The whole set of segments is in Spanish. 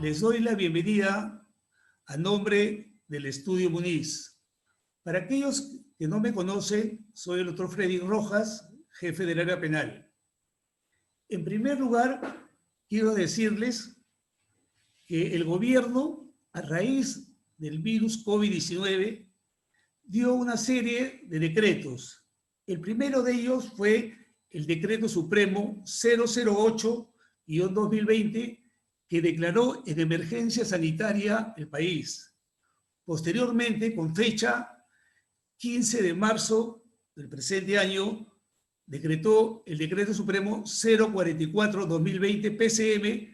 les doy la bienvenida a nombre del Estudio Muniz. Para aquellos que no me conocen, soy el doctor Freddy Rojas, jefe del área penal. En primer lugar, quiero decirles que el gobierno, a raíz del virus COVID-19, dio una serie de decretos. El primero de ellos fue el Decreto Supremo 008-2020, que declaró en emergencia sanitaria el país. Posteriormente, con fecha 15 de marzo del presente año, decretó el Decreto Supremo 044-2020 PCM,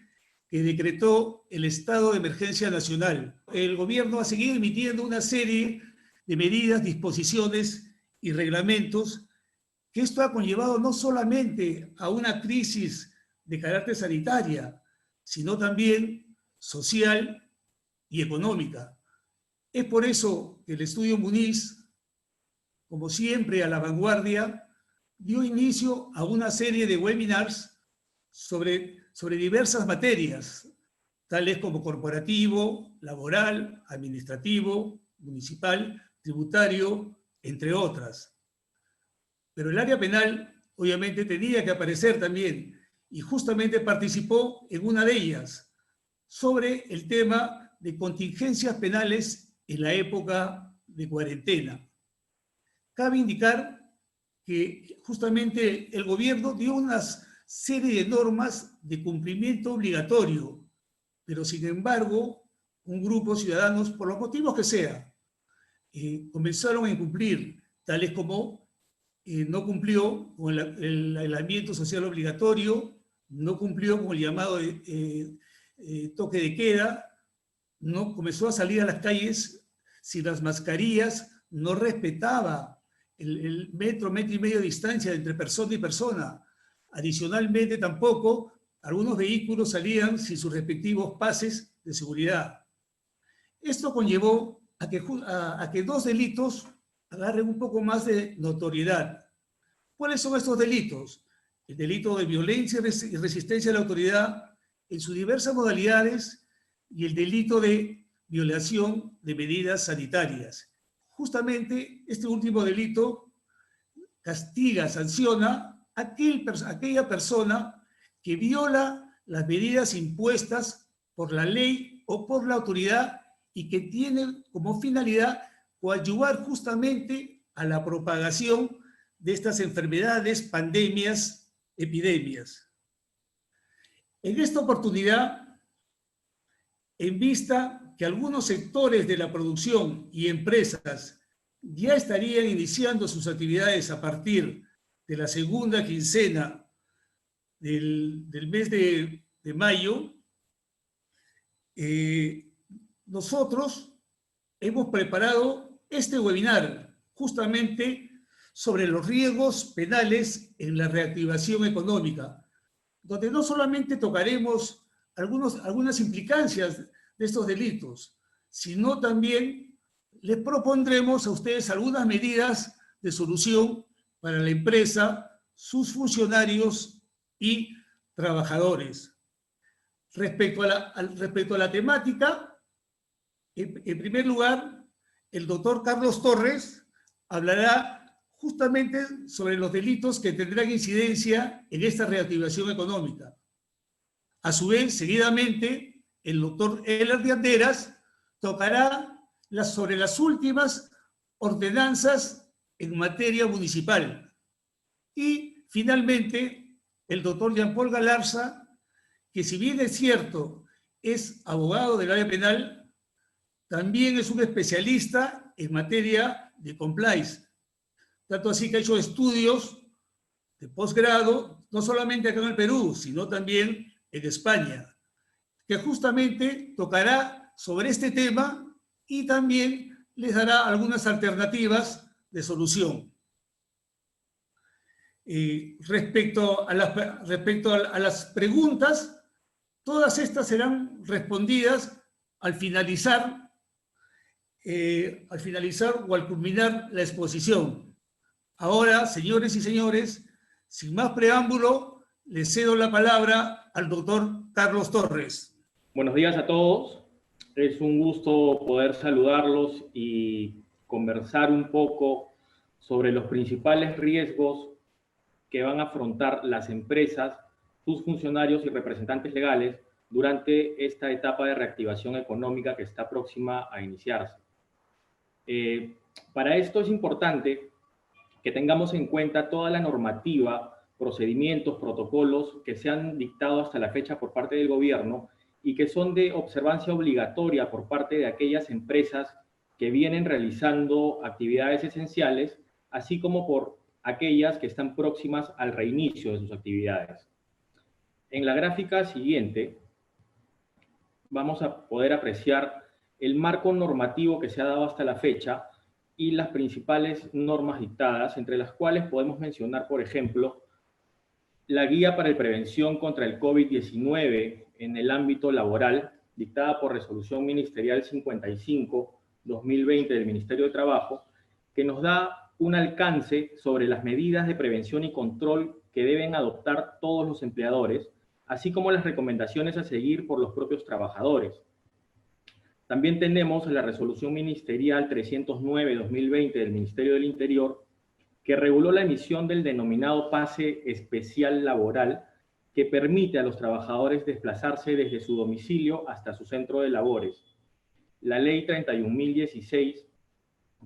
que decretó el estado de emergencia nacional. El gobierno ha seguido emitiendo una serie de medidas, disposiciones y reglamentos que esto ha conllevado no solamente a una crisis de carácter sanitaria, sino también social y económica. Es por eso que el Estudio Muniz, como siempre a la vanguardia, dio inicio a una serie de webinars sobre diversas materias, tales como corporativo, laboral, administrativo, municipal, tributario, entre otras. Pero el área penal, obviamente, tenía que aparecer también, y justamente participó en una de ellas, sobre el tema de contingencias penales en la época de cuarentena. Cabe indicar que justamente el gobierno dio una serie de normas de cumplimiento obligatorio, pero sin embargo, un grupo de ciudadanos, por los motivos que sea, comenzaron a incumplir, tales como no cumplió con el aislamiento social obligatorio, no cumplió con el llamado toque de queda, no comenzó a salir a las calles sin las mascarillas, no respetaba el metro y medio de distancia entre persona y persona. Adicionalmente, tampoco algunos vehículos salían sin sus respectivos pases de seguridad. Esto conllevó a que dos delitos agarren un poco más de notoriedad. ¿Cuáles son estos delitos? El delito de violencia y resistencia a la autoridad en sus diversas modalidades y el delito de violación de medidas sanitarias. Justamente este último delito castiga, sanciona a aquella persona que viola las medidas impuestas por la ley o por la autoridad y que tiene como finalidad coadyuvar justamente a la propagación de estas enfermedades, pandemias, epidemias. En esta oportunidad, en vista que algunos sectores de la producción y empresas ya estarían iniciando sus actividades a partir de la segunda quincena del mes de mayo, nosotros hemos preparado este webinar justamente sobre los riesgos penales en la reactivación económica, donde no solamente tocaremos algunas implicancias de estos delitos, sino también les propondremos a ustedes algunas medidas de solución para la empresa, sus funcionarios y trabajadores. Respecto a la temática, en primer lugar, el doctor Carlos Torres hablará justamente sobre los delitos que tendrán incidencia en esta reactivación económica. A su vez, seguidamente, el doctor Eler de Anderas tocará sobre las últimas ordenanzas en materia municipal. Y, finalmente, el doctor Jean-Paul Galarza, que si bien es cierto, es abogado del área penal, también es un especialista en materia de compliance. Tanto así que ha hecho estudios de posgrado, no solamente acá en el Perú, sino también en España, que justamente tocará sobre este tema y también les dará algunas alternativas de solución. Respecto a las preguntas, todas estas serán respondidas al finalizar o al culminar la exposición. Ahora, señores y señores, sin más preámbulo, le cedo la palabra al doctor Carlos Torres. Buenos días a todos. Es un gusto poder saludarlos y conversar un poco sobre los principales riesgos que van a afrontar las empresas, sus funcionarios y representantes legales durante esta etapa de reactivación económica que está próxima a iniciarse. Para esto es importante que tengamos en cuenta toda la normativa, procedimientos, protocolos que se han dictado hasta la fecha por parte del gobierno y que son de observancia obligatoria por parte de aquellas empresas que vienen realizando actividades esenciales, así como por aquellas que están próximas al reinicio de sus actividades. En la gráfica siguiente vamos a poder apreciar el marco normativo que se ha dado hasta la fecha y las principales normas dictadas, entre las cuales podemos mencionar, por ejemplo, la Guía para la Prevención contra el COVID-19 en el ámbito laboral, dictada por Resolución Ministerial 55-2020 del Ministerio de Trabajo, que nos da un alcance sobre las medidas de prevención y control que deben adoptar todos los empleadores, así como las recomendaciones a seguir por los propios trabajadores. También tenemos la Resolución Ministerial 309-2020 del Ministerio del Interior, que reguló la emisión del denominado pase especial laboral, que permite a los trabajadores desplazarse desde su domicilio hasta su centro de labores. La Ley 31.016,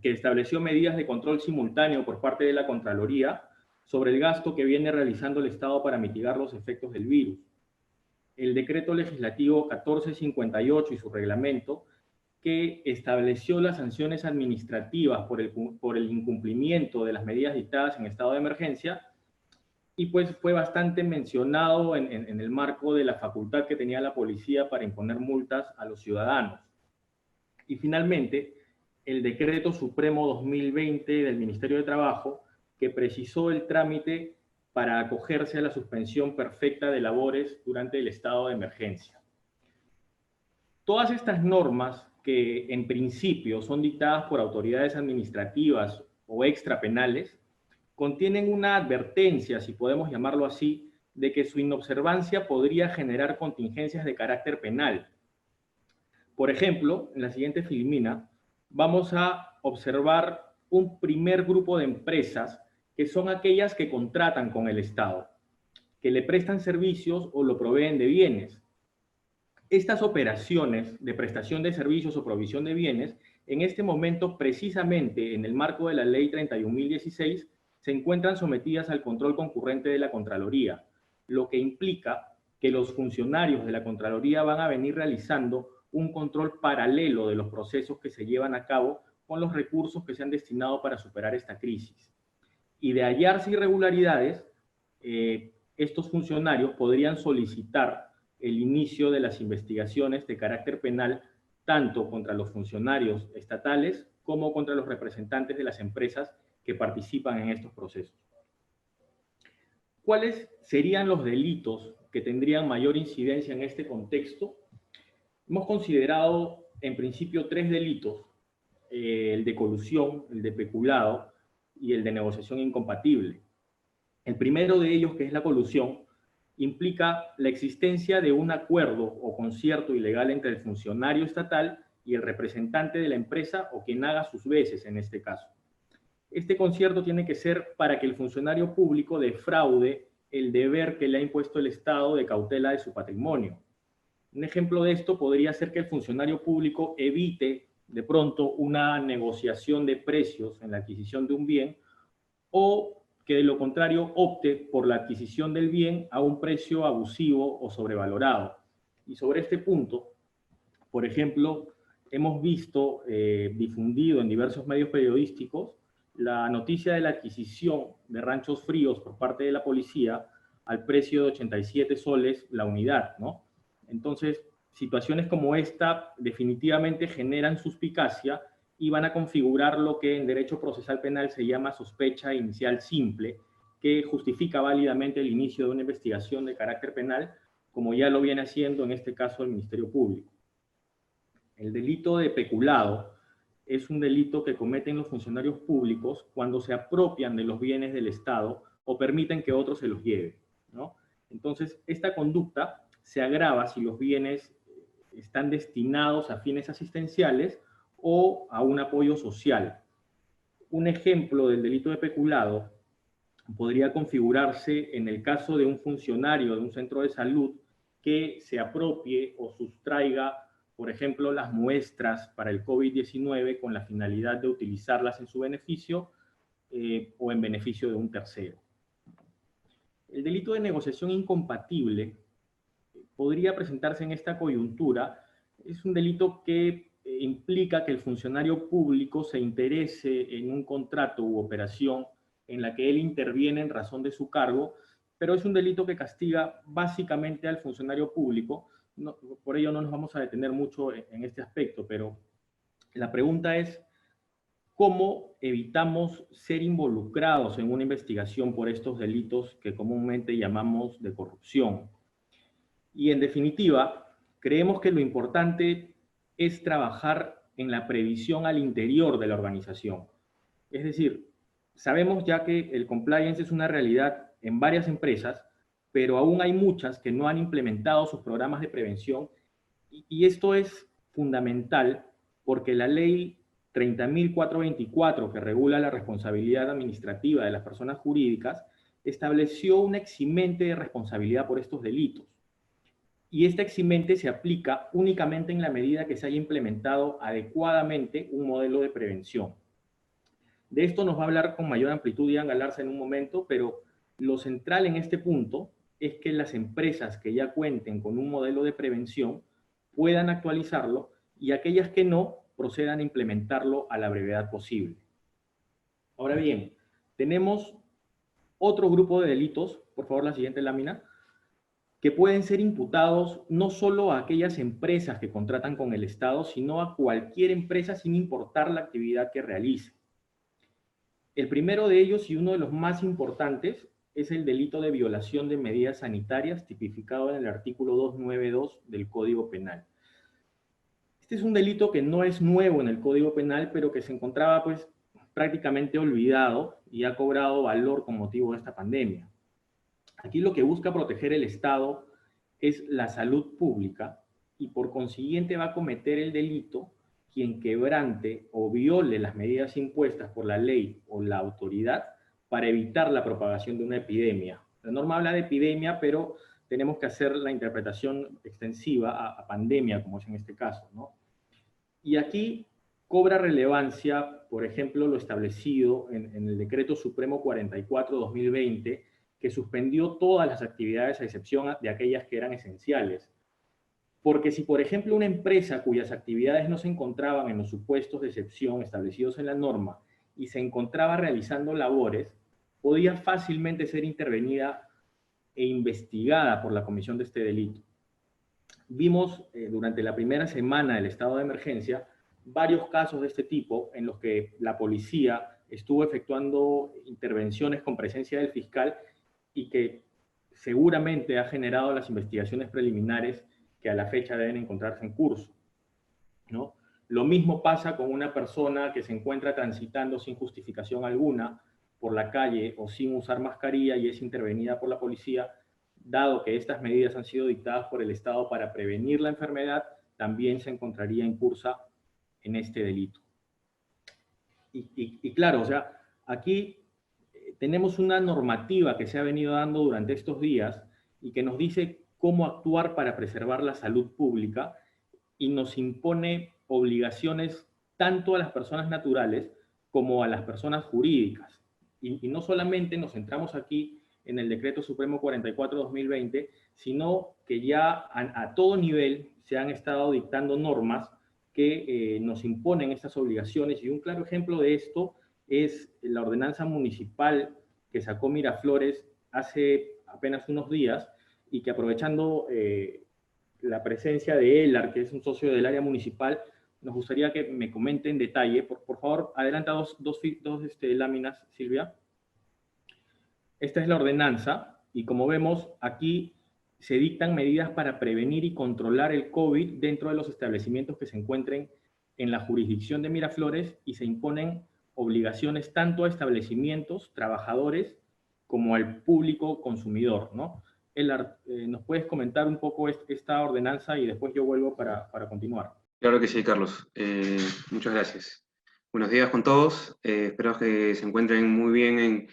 que estableció medidas de control simultáneo por parte de la Contraloría sobre el gasto que viene realizando el Estado para mitigar los efectos del virus. El Decreto Legislativo 1458 y su reglamento, que estableció las sanciones administrativas por el incumplimiento de las medidas dictadas en estado de emergencia, y pues fue bastante mencionado en el marco de la facultad que tenía la policía para imponer multas a los ciudadanos. Y finalmente, el Decreto Supremo 2020 del Ministerio de Trabajo, que precisó el trámite para acogerse a la suspensión perfecta de labores durante el estado de emergencia. Todas estas normas, que en principio son dictadas por autoridades administrativas o extrapenales, contienen una advertencia, si podemos llamarlo así, de que su inobservancia podría generar contingencias de carácter penal. Por ejemplo, en la siguiente filmina vamos a observar un primer grupo de empresas que son aquellas que contratan con el Estado, que le prestan servicios o lo proveen de bienes. Estas operaciones de prestación de servicios o provisión de bienes, en este momento, precisamente en el marco de la Ley 31.016, se encuentran sometidas al control concurrente de la Contraloría, lo que implica que los funcionarios de la Contraloría van a venir realizando un control paralelo de los procesos que se llevan a cabo con los recursos que se han destinado para superar esta crisis. Y de hallarse irregularidades, estos funcionarios podrían solicitar el inicio de las investigaciones de carácter penal tanto contra los funcionarios estatales como contra los representantes de las empresas que participan en estos procesos. ¿Cuáles serían los delitos que tendrían mayor incidencia en este contexto? Hemos considerado en principio 3 delitos, el de colusión, el de peculado y el de negociación incompatible. El primero de ellos, que es la colusión, implica la existencia de un acuerdo o concierto ilegal entre el funcionario estatal y el representante de la empresa o quien haga sus veces en este caso. Este concierto tiene que ser para que el funcionario público defraude el deber que le ha impuesto el Estado de cautela de su patrimonio. Un ejemplo de esto podría ser que el funcionario público evite de pronto una negociación de precios en la adquisición de un bien, o que de lo contrario opte por la adquisición del bien a un precio abusivo o sobrevalorado. Y sobre este punto, por ejemplo, hemos visto difundido en diversos medios periodísticos la noticia de la adquisición de ranchos fríos por parte de la policía al precio de 87 soles la unidad, ¿no? Entonces, situaciones como esta definitivamente generan suspicacia y van a configurar lo que en derecho procesal penal se llama sospecha inicial simple, que justifica válidamente el inicio de una investigación de carácter penal, como ya lo viene haciendo en este caso el Ministerio Público. El delito de peculado es un delito que cometen los funcionarios públicos cuando se apropian de los bienes del Estado o permiten que otros se los lleven, ¿no? Entonces, esta conducta se agrava si los bienes están destinados a fines asistenciales o a un apoyo social. Un ejemplo del delito de peculado podría configurarse en el caso de un funcionario de un centro de salud que se apropie o sustraiga, por ejemplo, las muestras para el COVID-19 con la finalidad de utilizarlas en su beneficio o en beneficio de un tercero. El delito de negociación incompatible podría presentarse en esta coyuntura. Es un delito que implica que el funcionario público se interese en un contrato u operación en la que él interviene en razón de su cargo, pero es un delito que castiga básicamente al funcionario público. No, por ello no nos vamos a detener mucho en este aspecto, pero la pregunta es, ¿cómo evitamos ser involucrados en una investigación por estos delitos que comúnmente llamamos de corrupción? Y en definitiva, creemos que lo importante es trabajar en la previsión al interior de la organización. Es decir, sabemos ya que el compliance es una realidad en varias empresas, pero aún hay muchas que no han implementado sus programas de prevención y esto es fundamental porque la ley 30.424, que regula la responsabilidad administrativa de las personas jurídicas, estableció un eximente de responsabilidad por estos delitos. Y esta eximente se aplica únicamente en la medida que se haya implementado adecuadamente un modelo de prevención. De esto nos va a hablar con mayor amplitud Ian Galarza en un momento, pero lo central en este punto es que las empresas que ya cuenten con un modelo de prevención puedan actualizarlo y aquellas que no procedan a implementarlo a la brevedad posible. Ahora bien, tenemos otro grupo de delitos, por favor la siguiente lámina, que pueden ser imputados no solo a aquellas empresas que contratan con el Estado, sino a cualquier empresa sin importar la actividad que realice. El primero de ellos y uno de los más importantes es el delito de violación de medidas sanitarias tipificado en el artículo 292 del Código Penal. Este es un delito que no es nuevo en el Código Penal, pero que se encontraba pues prácticamente olvidado y ha cobrado valor con motivo de esta pandemia. Aquí lo que busca proteger el Estado es la salud pública y por consiguiente va a cometer el delito quien quebrante o viole las medidas impuestas por la ley o la autoridad para evitar la propagación de una epidemia. La norma habla de epidemia, pero tenemos que hacer la interpretación extensiva a pandemia, como es en este caso, ¿no? Y aquí cobra relevancia, por ejemplo, lo establecido en el Decreto Supremo 44/2020, que suspendió todas las actividades a excepción de aquellas que eran esenciales. Porque si, por ejemplo, una empresa cuyas actividades no se encontraban en los supuestos de excepción establecidos en la norma y se encontraba realizando labores, podía fácilmente ser intervenida e investigada por la comisión de este delito. Vimos durante la primera semana del estado de emergencia varios casos de este tipo en los que la policía estuvo efectuando intervenciones con presencia del fiscal y que seguramente ha generado las investigaciones preliminares que a la fecha deben encontrarse en curso, ¿no? Lo mismo pasa con una persona que se encuentra transitando sin justificación alguna por la calle o sin usar mascarilla y es intervenida por la policía, dado que estas medidas han sido dictadas por el Estado para prevenir la enfermedad, también se encontraría incursa en este delito. Y claro, o sea, aquí tenemos una normativa que se ha venido dando durante estos días y que nos dice cómo actuar para preservar la salud pública y nos impone obligaciones tanto a las personas naturales como a las personas jurídicas. Y no solamente nos centramos aquí en el Decreto Supremo 44/2020, sino que ya a todo nivel se han estado dictando normas que nos imponen estas obligaciones. Y un claro ejemplo de esto es la ordenanza municipal que sacó Miraflores hace apenas unos días y que aprovechando la presencia de ELAR, que es un socio del área municipal, nos gustaría que me comente en detalle. Por favor, adelanta dos láminas, Silvia. Esta es la ordenanza y como vemos aquí se dictan medidas para prevenir y controlar el COVID dentro de los establecimientos que se encuentren en la jurisdicción de Miraflores y se imponen obligaciones tanto a establecimientos, trabajadores, como al público consumidor, ¿no? ¿nos puedes comentar un poco esta ordenanza y después yo vuelvo para continuar? Claro que sí, Carlos. Muchas gracias. Buenos días con todos. Espero que se encuentren muy bien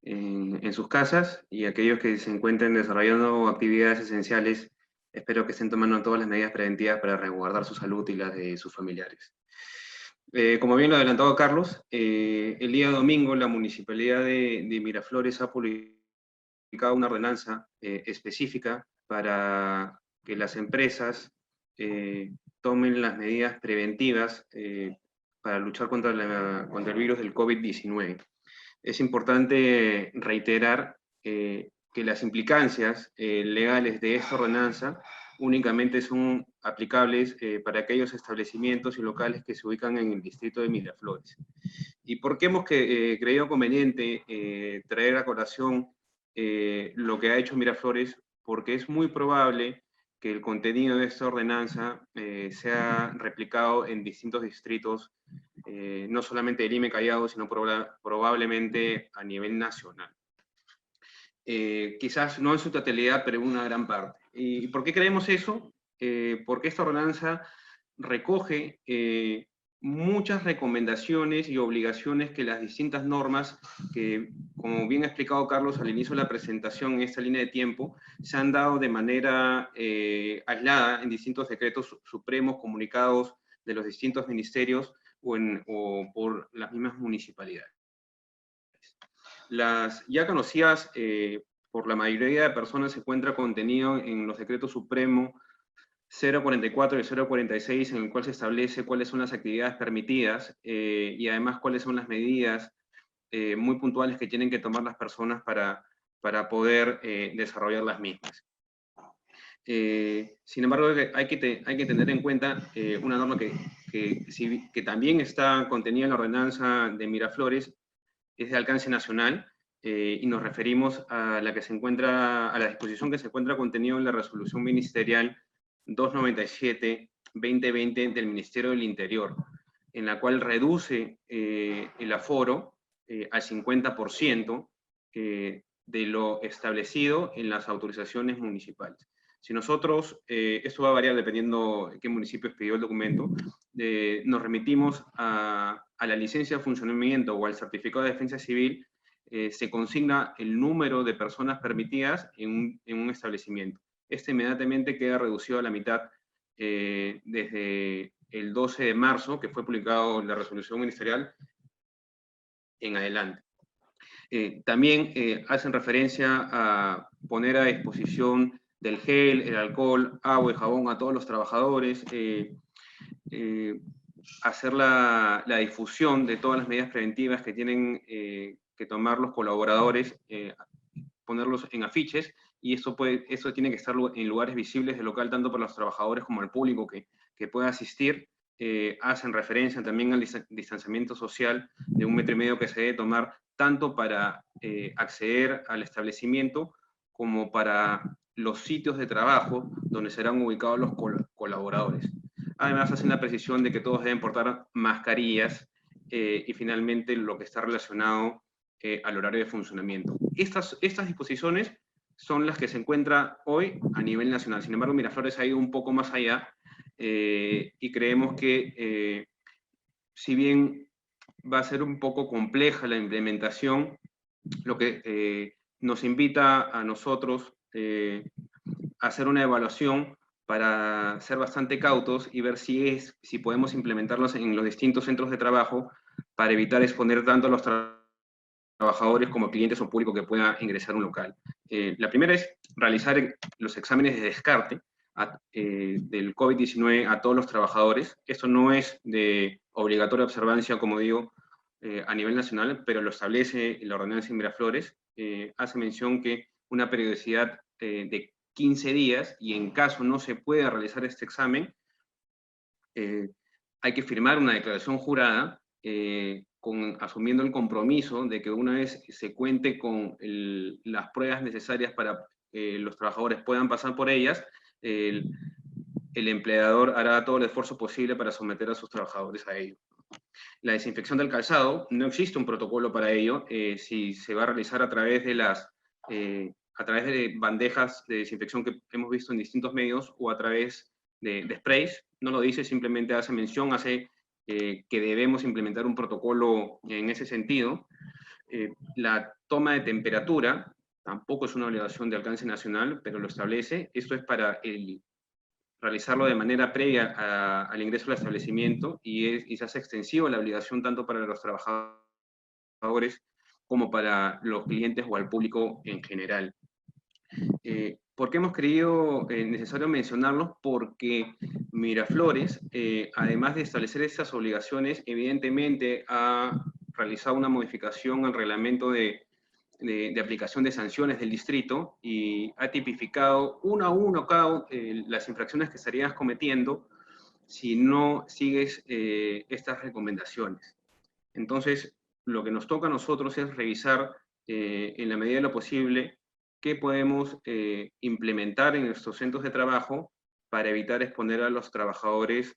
en sus casas, y aquellos que se encuentren desarrollando actividades esenciales, espero que estén tomando todas las medidas preventivas para resguardar su salud y las de sus familiares. Como bien lo ha adelantado Carlos, el día domingo la Municipalidad de Miraflores ha publicado una ordenanza específica para que las empresas tomen las medidas preventivas para luchar contra el virus del COVID-19. Es importante reiterar que las implicancias legales de esta ordenanza únicamente son aplicables para aquellos establecimientos y locales que se ubican en el distrito de Miraflores. ¿Y por qué hemos creído conveniente traer a colación lo que ha hecho Miraflores? Porque es muy probable que el contenido de esta ordenanza sea replicado en distintos distritos, no solamente de Lima y Callao, sino probablemente a nivel nacional. Quizás no en su totalidad, pero en una gran parte. ¿Y por qué creemos eso? Porque esta ordenanza recoge muchas recomendaciones y obligaciones que las distintas normas, que como bien ha explicado Carlos al inicio de la presentación en esta línea de tiempo, se han dado de manera aislada en distintos decretos supremos comunicados de los distintos ministerios o por las mismas municipalidades. Las ya conocidas por la mayoría de personas se encuentra contenido en los decretos supremos 044 y 046, en el cual se establece cuáles son las actividades permitidas y además cuáles son las medidas muy puntuales que tienen que tomar las personas para poder desarrollar las mismas. Sin embargo, hay que tener en cuenta una norma que también está contenida en la ordenanza de Miraflores, es de alcance nacional, y nos referimos a la disposición que se encuentra contenida en la resolución ministerial 297-2020 del Ministerio del Interior, en la cual reduce el aforo al 50% de lo establecido en las autorizaciones municipales. Si nosotros, esto va a variar dependiendo de qué municipio pidió el documento, nos remitimos a la licencia de funcionamiento o al certificado de defensa civil, se consigna el número de personas permitidas en un establecimiento. Este inmediatamente queda reducido a la mitad desde el 12 de marzo, que fue publicado en la resolución ministerial, en adelante. También hacen referencia a poner a disposición del gel, el alcohol, agua y jabón a todos los trabajadores, hacer la difusión de todas las medidas preventivas que tienen que tomar los colaboradores, ponerlos en afiches, y eso tiene que estar en lugares visibles del local, tanto para los trabajadores como al público que pueda asistir. Hacen referencia también al distanciamiento social de 1,5 metros que se debe tomar tanto para acceder al establecimiento como para los sitios de trabajo donde serán ubicados los colaboradores. Además, hacen la precisión de que todos deben portar mascarillas y finalmente lo que está relacionado al horario de funcionamiento. Estas disposiciones son las que se encuentran hoy a nivel nacional. Sin embargo, Miraflores ha ido un poco más allá y creemos que si bien va a ser un poco compleja la implementación, lo que nos invita a nosotros a hacer una evaluación para ser bastante cautos y ver si podemos implementarlos en los distintos centros de trabajo para evitar exponer tanto a los trabajadores como clientes o público que pueda ingresar a un local. La primera es realizar los exámenes de descarte del COVID-19 a todos los trabajadores. Esto no es de obligatoria observancia, como digo, a nivel nacional, pero lo establece la ordenanza de Miraflores. Hace mención que una periodicidad de 15 días, y en caso no se pueda realizar este examen, hay que firmar una declaración jurada asumiendo el compromiso de que una vez se cuente con las pruebas necesarias para que los trabajadores puedan pasar por ellas, el empleador hará todo el esfuerzo posible para someter a sus trabajadores a ello. La desinfección del calzado, no existe un protocolo para ello. Si se va a realizar a través de a través de bandejas de desinfección que hemos visto en distintos medios o a través de sprays. No lo dice, simplemente hace mención, hace que debemos implementar un protocolo en ese sentido. La toma de temperatura tampoco es una obligación de alcance nacional, pero lo establece. Esto es para realizarlo de manera previa al ingreso al establecimiento y se hace extensivo la obligación tanto para los trabajadores como para los clientes o al público en general. ¿Por qué hemos creído necesario mencionarlos? Porque Miraflores, además de establecer estas obligaciones, evidentemente ha realizado una modificación al reglamento de aplicación de sanciones del distrito y ha tipificado uno a uno las infracciones que estarías cometiendo si no sigues estas recomendaciones. Entonces, lo que nos toca a nosotros es revisar en la medida de lo posible qué podemos implementar en nuestros centros de trabajo para evitar exponer a los trabajadores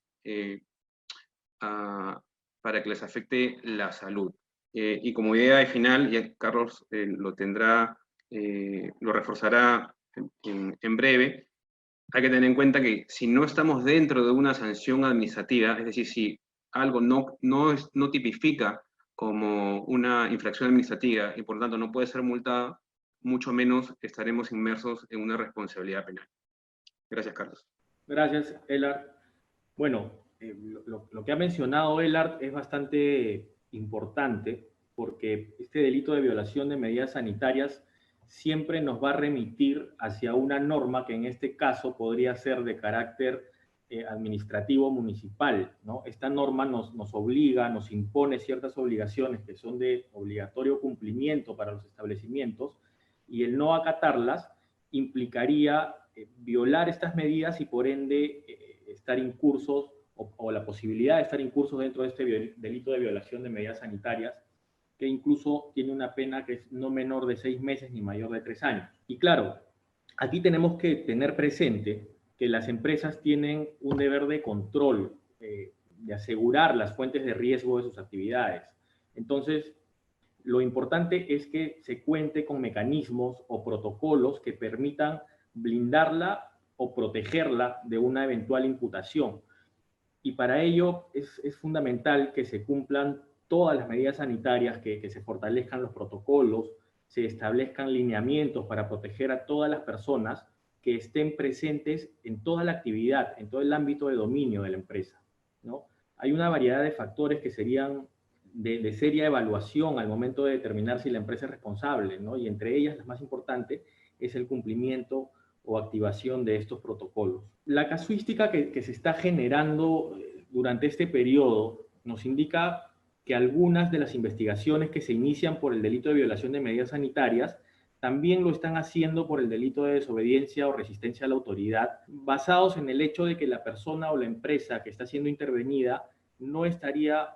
para que les afecte la salud. Y como idea de final, ya Carlos lo reforzará en breve, hay que tener en cuenta que si no estamos dentro de una sanción administrativa, es decir, si algo no tipifica como una infracción administrativa y por tanto no puede ser multada, mucho menos estaremos inmersos en una responsabilidad penal. Gracias, Carlos. Gracias, Elard. Bueno, lo que ha mencionado Elard es bastante importante porque este delito de violación de medidas sanitarias siempre nos va a remitir hacia una norma que en este caso podría ser de carácter administrativo municipal, ¿no? Esta norma nos obliga, nos impone ciertas obligaciones que son de obligatorio cumplimiento para los establecimientos y el no acatarlas implicaría violar estas medidas y por ende estar incursos o la posibilidad de estar incursos dentro de este delito de violación de medidas sanitarias, que incluso tiene una pena que es no menor de 6 meses ni mayor de 3 años. Y claro, aquí tenemos que tener presente que las empresas tienen un deber de control, de asegurar las fuentes de riesgo de sus actividades. Entonces, lo importante es que se cuente con mecanismos o protocolos que permitan blindarla o protegerla de una eventual imputación. Y para ello es fundamental que se cumplan todas las medidas sanitarias, que se fortalezcan los protocolos, se establezcan lineamientos para proteger a todas las personas que estén presentes en toda la actividad, en todo el ámbito de dominio de la empresa, ¿no? Hay una variedad de factores que serían de seria evaluación al momento de determinar si la empresa es responsable, ¿no? Y entre ellas, la más importante, es el cumplimiento o activación de estos protocolos. La casuística que se está generando durante este periodo nos indica que algunas de las investigaciones que se inician por el delito de violación de medidas sanitarias también lo están haciendo por el delito de desobediencia o resistencia a la autoridad, basados en el hecho de que la persona o la empresa que está siendo intervenida no estaría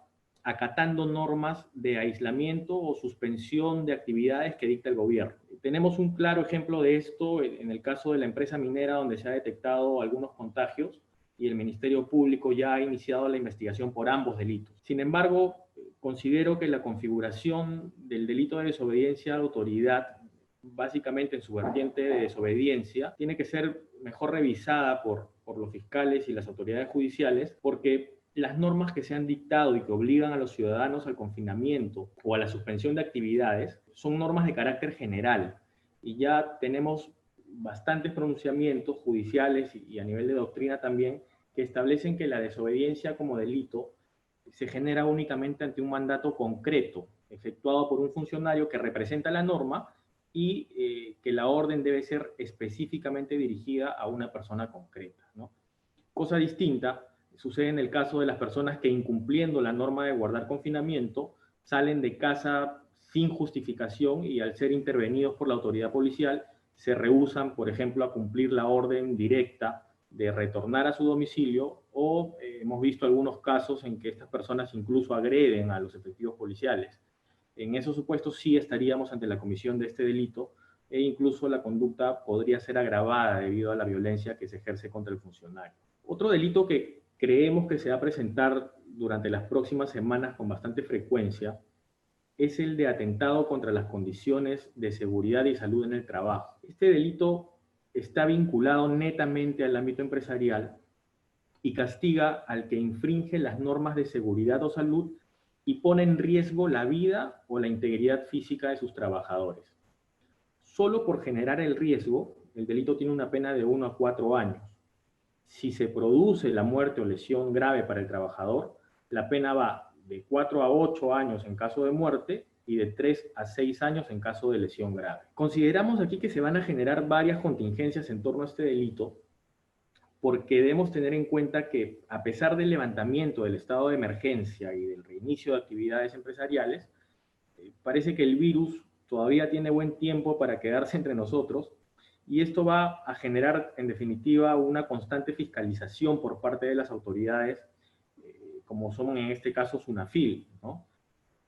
acatando normas de aislamiento o suspensión de actividades que dicta el gobierno. Tenemos un claro ejemplo de esto en el caso de la empresa minera, donde se ha detectado algunos contagios y el Ministerio Público ya ha iniciado la investigación por ambos delitos. Sin embargo, considero que la configuración del delito de desobediencia a la autoridad, básicamente en su vertiente de desobediencia, tiene que ser mejor revisada por los fiscales y las autoridades judiciales, porque las normas que se han dictado y que obligan a los ciudadanos al confinamiento o a la suspensión de actividades son normas de carácter general y ya tenemos bastantes pronunciamientos judiciales y a nivel de doctrina también que establecen que la desobediencia como delito se genera únicamente ante un mandato concreto efectuado por un funcionario que representa la norma y que la orden debe ser específicamente dirigida a una persona concreta, ¿no? Cosa distinta sucede en el caso de las personas que, incumpliendo la norma de guardar confinamiento, salen de casa sin justificación y al ser intervenidos por la autoridad policial se rehúsan, por ejemplo, a cumplir la orden directa de retornar a su domicilio o hemos visto algunos casos en que estas personas incluso agreden a los efectivos policiales. En esos supuestos sí estaríamos ante la comisión de este delito e incluso la conducta podría ser agravada debido a la violencia que se ejerce contra el funcionario. Otro delito que creemos que se va a presentar durante las próximas semanas con bastante frecuencia es el de atentado contra las condiciones de seguridad y salud en el trabajo. Este delito está vinculado netamente al ámbito empresarial y castiga al que infringe las normas de seguridad o salud y pone en riesgo la vida o la integridad física de sus trabajadores. Solo por generar el riesgo, el delito tiene una pena de 1 a 4 años. Si se produce la muerte o lesión grave para el trabajador, la pena va de 4 a 8 años en caso de muerte y de 3 a 6 años en caso de lesión grave. Consideramos aquí que se van a generar varias contingencias en torno a este delito, porque debemos tener en cuenta que, a pesar del levantamiento del estado de emergencia y del reinicio de actividades empresariales, parece que el virus todavía tiene buen tiempo para quedarse entre nosotros, y esto va a generar, en definitiva, una constante fiscalización por parte de las autoridades, como son en este caso SUNAFIL, ¿no?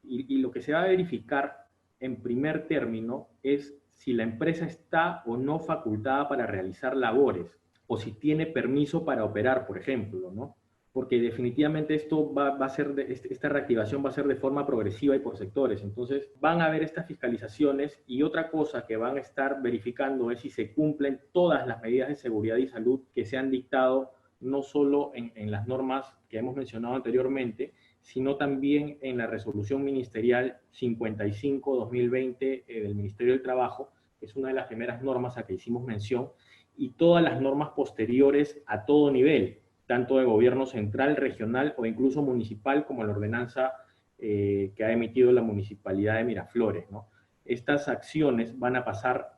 Y lo que se va a verificar en primer término es si la empresa está o no facultada para realizar labores, o si tiene permiso para operar, por ejemplo, ¿no? Porque definitivamente esto va a ser, esta reactivación va a ser de forma progresiva y por sectores. Entonces van a haber estas fiscalizaciones, y otra cosa que van a estar verificando es si se cumplen todas las medidas de seguridad y salud que se han dictado, no solo en las normas que hemos mencionado anteriormente, sino también en la resolución ministerial 55-2020 del Ministerio del Trabajo, que es una de las primeras normas a que hicimos mención, y todas las normas posteriores a todo nivel, tanto de gobierno central, regional o incluso municipal, como la ordenanza que ha emitido la Municipalidad de Miraflores, ¿no? Estas acciones van a pasar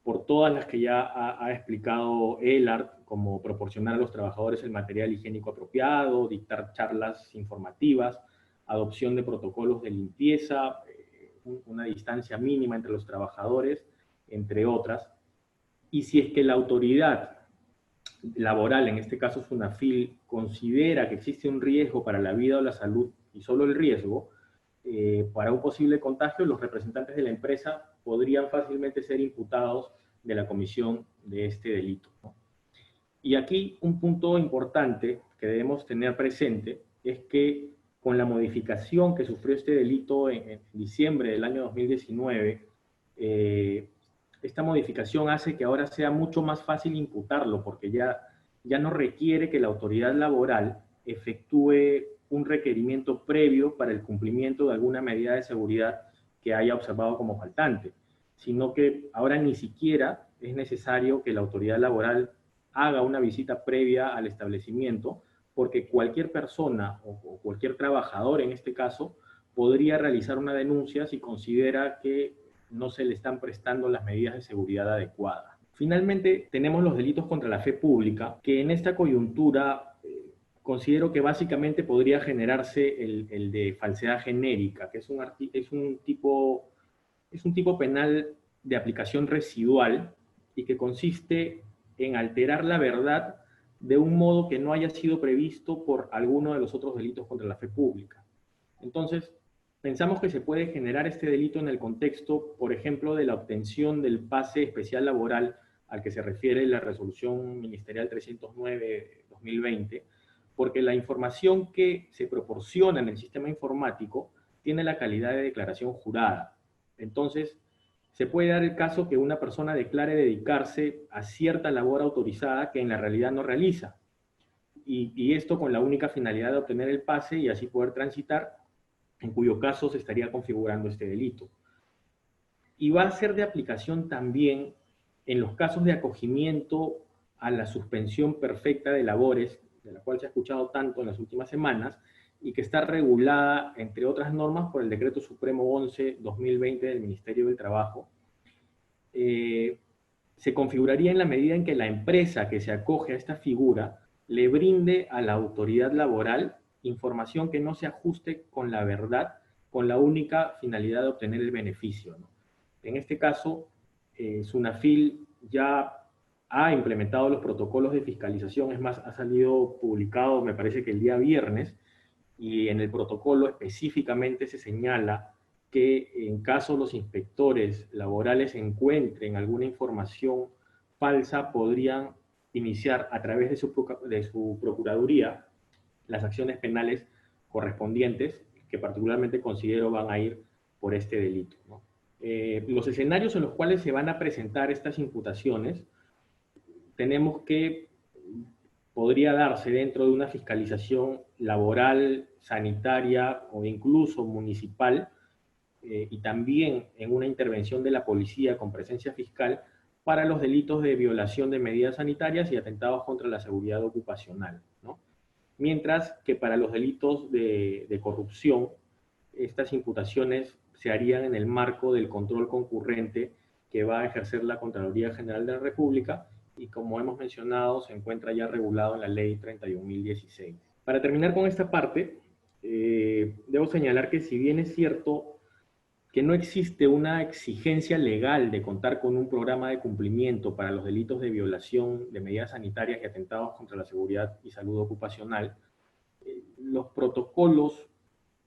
por todas las que ya ha explicado ELART, como proporcionar a los trabajadores el material higiénico apropiado, dictar charlas informativas, adopción de protocolos de limpieza, una distancia mínima entre los trabajadores, entre otras. Y si es que la autoridad laboral, en este caso SUNAFIL, considera que existe un riesgo para la vida o la salud, y solo el riesgo, para un posible contagio, los representantes de la empresa podrían fácilmente ser imputados de la comisión de este delito, ¿no? Y aquí un punto importante que debemos tener presente es que, con la modificación que sufrió este delito en diciembre del año 2019, esta modificación hace que ahora sea mucho más fácil imputarlo, porque ya no requiere que la autoridad laboral efectúe un requerimiento previo para el cumplimiento de alguna medida de seguridad que haya observado como faltante, sino que ahora ni siquiera es necesario que la autoridad laboral haga una visita previa al establecimiento, porque cualquier persona o cualquier trabajador, en este caso, podría realizar una denuncia si considera que no se le están prestando las medidas de seguridad adecuadas. Finalmente, tenemos los delitos contra la fe pública, que en esta coyuntura considero que básicamente podría generarse el de falsedad genérica, que es un tipo penal de aplicación residual, y que consiste en alterar la verdad de un modo que no haya sido previsto por alguno de los otros delitos contra la fe pública. Entonces, pensamos que se puede generar este delito en el contexto, por ejemplo, de la obtención del pase especial laboral al que se refiere la resolución ministerial 309-2020, porque la información que se proporciona en el sistema informático tiene la calidad de declaración jurada. Entonces, se puede dar el caso que una persona declare dedicarse a cierta labor autorizada que en la realidad no realiza, y esto con la única finalidad de obtener el pase y así poder transitar, en cuyo caso se estaría configurando este delito. Y va a ser de aplicación también en los casos de acogimiento a la suspensión perfecta de labores, de la cual se ha escuchado tanto en las últimas semanas, y que está regulada, entre otras normas, por el Decreto Supremo 11-2020 del Ministerio del Trabajo. Se configuraría en la medida en que la empresa que se acoge a esta figura le brinde a la autoridad laboral información que no se ajuste con la verdad, con la única finalidad de obtener el beneficio, ¿no? En este caso, SUNAFIL ya ha implementado los protocolos de fiscalización, es más, ha salido publicado, me parece que el día viernes, y en el protocolo específicamente se señala que en caso los inspectores laborales encuentren alguna información falsa, podrían iniciar a través de su procuraduría las acciones penales correspondientes, que particularmente considero van a ir por este delito, ¿no? Los escenarios en los cuales se van a presentar estas imputaciones, tenemos que podría darse dentro de una fiscalización laboral, sanitaria o incluso municipal, y también en una intervención de la policía con presencia fiscal para los delitos de violación de medidas sanitarias y atentados contra la seguridad ocupacional, ¿no? Mientras que para los delitos de corrupción, estas imputaciones se harían en el marco del control concurrente que va a ejercer la Contraloría General de la República, y como hemos mencionado, se encuentra ya regulado en la Ley 31.016. Para terminar con esta parte, debo señalar que si bien es cierto que no existe una exigencia legal de contar con un programa de cumplimiento para los delitos de violación de medidas sanitarias y atentados contra la seguridad y salud ocupacional, los protocolos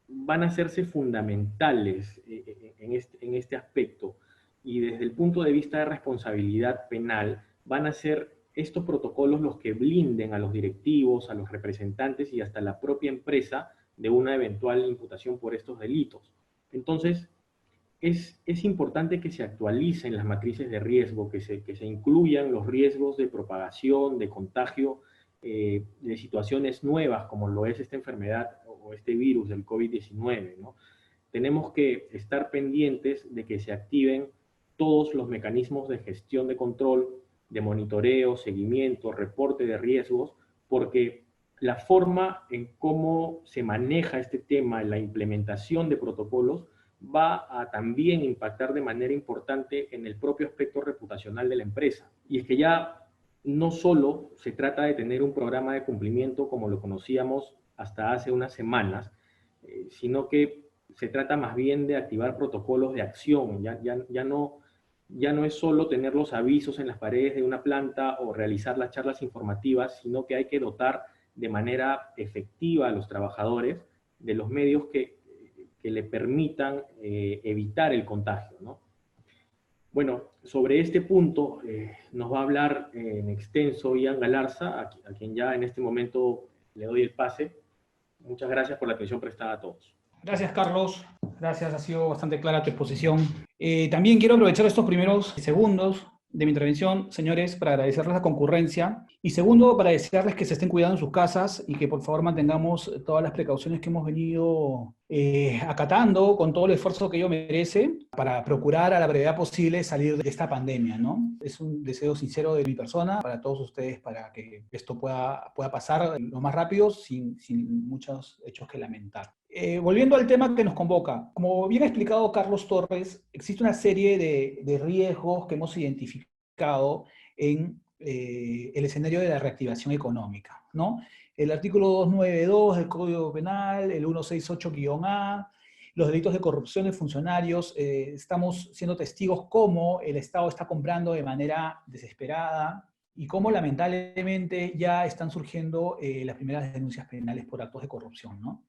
van a hacerse fundamentales en este aspecto, y desde el punto de vista de responsabilidad penal, van a ser estos protocolos los que blinden a los directivos, a los representantes y hasta la propia empresa de una eventual imputación por estos delitos. Entonces, es importante que se actualicen las matrices de riesgo, que se incluyan los riesgos de propagación, de contagio, de situaciones nuevas como lo es esta enfermedad o este virus del COVID-19, ¿no? Tenemos que estar pendientes de que se activen todos los mecanismos de gestión de control, de monitoreo, seguimiento, reporte de riesgos, porque la forma en cómo se maneja este tema, la implementación de protocolos, va a también impactar de manera importante en el propio aspecto reputacional de la empresa. Y es que ya no solo se trata de tener un programa de cumplimiento como lo conocíamos hasta hace unas semanas, sino que se trata más bien de activar protocolos de acción. Ya no es solo tener los avisos en las paredes de una planta o realizar las charlas informativas, sino que hay que dotar de manera efectiva a los trabajadores de los medios que le permitan evitar el contagio, ¿no? Bueno, sobre este punto nos va a hablar en extenso Ian Galarza, a quien ya en este momento le doy el pase. Muchas gracias por la atención prestada a todos. Gracias, Carlos. Gracias, ha sido bastante clara tu exposición. También quiero aprovechar estos primeros segundos de mi intervención, señores, para agradecerles la concurrencia, y segundo, para desearles que se estén cuidando en sus casas y que por favor mantengamos todas las precauciones que hemos venido acatando con todo el esfuerzo que ello merece para procurar a la brevedad posible salir de esta pandemia, ¿no? Es un deseo sincero de mi persona para todos ustedes para que esto pueda pasar lo más rápido sin muchos hechos que lamentar. Volviendo al tema que nos convoca, como bien ha explicado Carlos Torres, existe una serie de riesgos que hemos identificado en el escenario de la reactivación económica, ¿no? El artículo 292 del Código Penal, el 168-A, los delitos de corrupción de funcionarios, estamos siendo testigos cómo el Estado está comprando de manera desesperada y cómo lamentablemente ya están surgiendo las primeras denuncias penales por actos de corrupción, ¿no?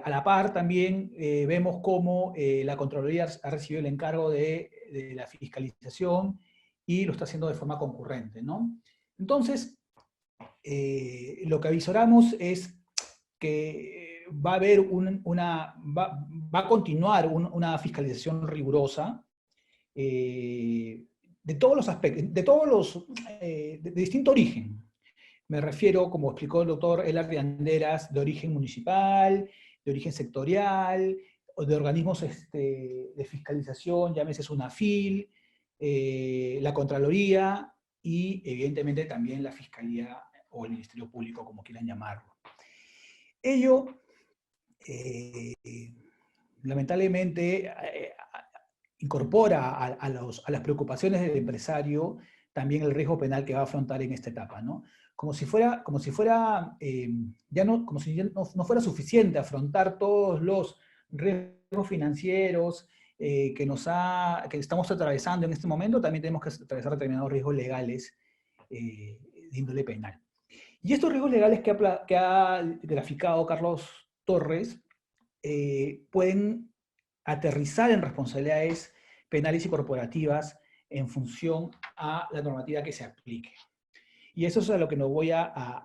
A la par también vemos cómo la Contraloría ha recibido el encargo de la fiscalización y lo está haciendo de forma concurrente, ¿no? Entonces, lo que avisoramos es que va a haber va a continuar una fiscalización rigurosa de todos los aspectos, de distinto origen. Me refiero, como explicó el doctor Elar de Anderas, de origen municipal, de origen sectorial, o de organismos de fiscalización, llámese SUNAFIL, la Contraloría y evidentemente también la Fiscalía o el Ministerio Público, como quieran llamarlo. Ello, lamentablemente, incorpora a las preocupaciones del empresario también el riesgo penal que va a afrontar en esta etapa, ¿no? Como si ya no fuera suficiente afrontar todos los riesgos financieros que estamos atravesando en este momento, también tenemos que atravesar determinados riesgos legales de índole penal. Y estos riesgos legales que ha graficado Carlos Torres pueden aterrizar en responsabilidades penales y corporativas en función a la normativa que se aplique. Y eso es a lo que nos voy a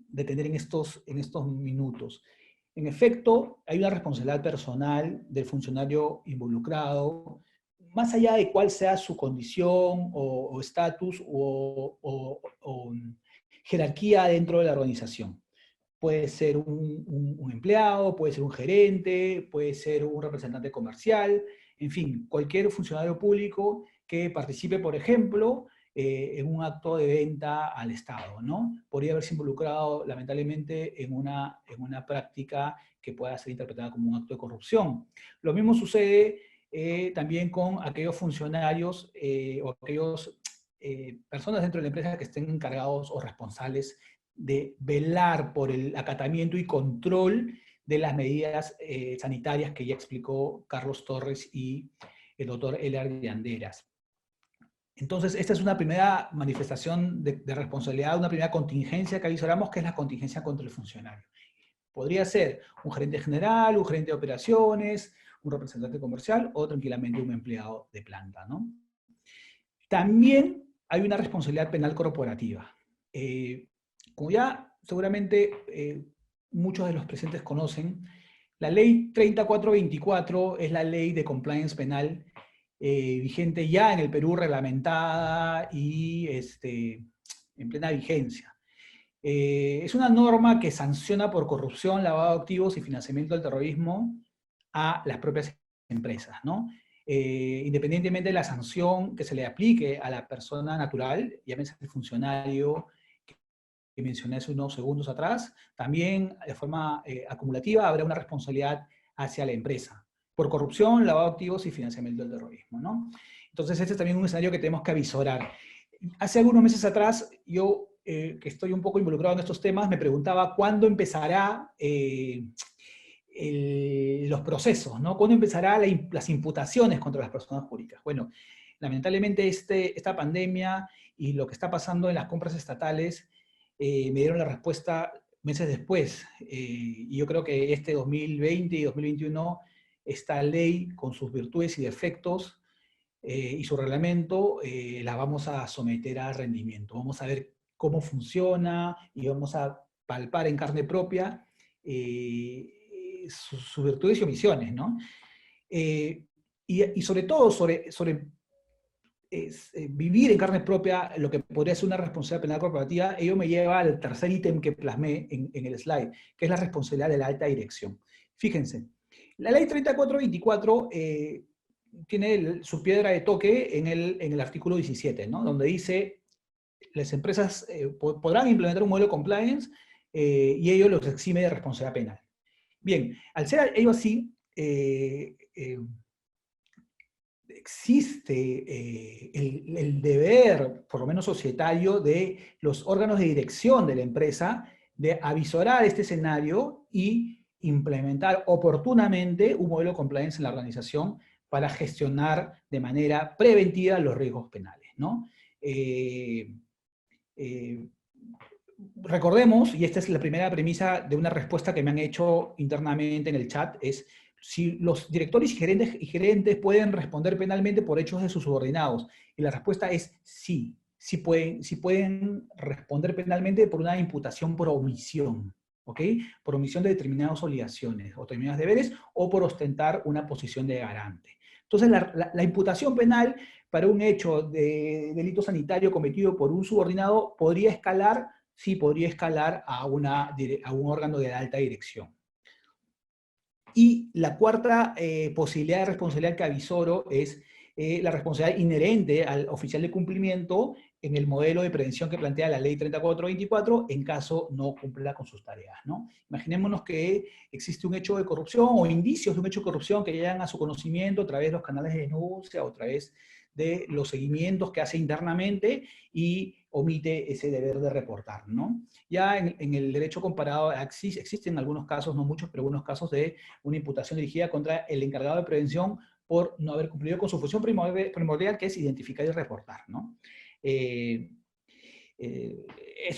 detener en estos minutos. En efecto, hay una responsabilidad personal del funcionario involucrado, más allá de cuál sea su condición o estatus o jerarquía dentro de la organización. Puede ser un empleado, puede ser un gerente, puede ser un representante comercial, en fin, cualquier funcionario público que participe, por ejemplo, en un acto de venta al Estado, ¿no? Podría haberse involucrado, lamentablemente, en una práctica que pueda ser interpretada como un acto de corrupción. Lo mismo sucede también con aquellos funcionarios o aquellos personas dentro de la empresa que estén encargados o responsables de velar por el acatamiento y control de las medidas sanitarias que ya explicó Carlos Torres y el doctor Elar de Anderas. Entonces, esta es una primera manifestación de responsabilidad, una primera contingencia que avisoramos, que es la contingencia contra el funcionario. Podría ser un gerente general, un gerente de operaciones, un representante comercial o tranquilamente un empleado de planta, ¿no? También hay una responsabilidad penal corporativa. Como ya seguramente muchos de los presentes conocen, la ley 3424 es la ley de compliance penal vigente ya en el Perú, reglamentada y en plena vigencia. Es una norma que sanciona por corrupción, lavado de activos y financiamiento del terrorismo a las propias empresas, ¿no? Independientemente de la sanción que se le aplique a la persona natural, llámese el funcionario que mencioné hace unos segundos atrás, también de forma acumulativa habrá una responsabilidad hacia la empresa por corrupción, lavado de activos y financiamiento del terrorismo, ¿no? Entonces este es también un escenario que tenemos que avisorar. Hace algunos meses atrás, yo que estoy un poco involucrado en estos temas, me preguntaba cuándo empezará los procesos, ¿no? ¿Cuándo empezará las imputaciones contra las personas jurídicas? Bueno, lamentablemente esta pandemia y lo que está pasando en las compras estatales me dieron la respuesta meses después. Y yo creo que este 2020 y 2021, esta ley, con sus virtudes y defectos y su reglamento, la vamos a someter a rendimiento. Vamos a ver cómo funciona y vamos a palpar en carne propia sus virtudes y omisiones, ¿no? Y sobre todo, vivir en carne propia lo que podría ser una responsabilidad penal corporativa, ello me lleva al tercer ítem que plasmé en el slide, que es la responsabilidad de la alta dirección. Fíjense, la ley 3424 tiene su piedra de toque en el artículo 17, ¿no? Donde dice, las empresas podrán implementar un modelo de compliance y ello los exime de responsabilidad penal. Bien, al ser ello así, existe el deber, por lo menos societario, de los órganos de dirección de la empresa de avisorar este escenario y implementar oportunamente un modelo de compliance en la organización para gestionar de manera preventiva los riesgos penales, ¿no? Recordemos, y esta es la primera premisa de una respuesta que me han hecho internamente en el chat, es si los directores y gerentes pueden responder penalmente por hechos de sus subordinados. Y la respuesta es sí, sí pueden responder penalmente por una imputación por omisión, ¿ok? Por omisión de determinadas obligaciones o determinados deberes o por ostentar una posición de garante. Entonces, la imputación penal para un hecho de delito sanitario cometido por un subordinado podría escalar, sí, podría escalar a un órgano de alta dirección. Y la cuarta posibilidad de responsabilidad que avisoro es la responsabilidad inherente al oficial de cumplimiento en el modelo de prevención que plantea la ley 3424 en caso no cumpla con sus tareas, ¿no? Imaginémonos que existe un hecho de corrupción o indicios de un hecho de corrupción que llegan a su conocimiento a través de los canales de denuncia o a través de los seguimientos que hace internamente y omite ese deber de reportar, ¿no? Ya en el derecho comparado existen algunos casos, no muchos, pero algunos casos de una imputación dirigida contra el encargado de prevención por no haber cumplido con su función primordial, que es identificar y reportar, ¿no? Eso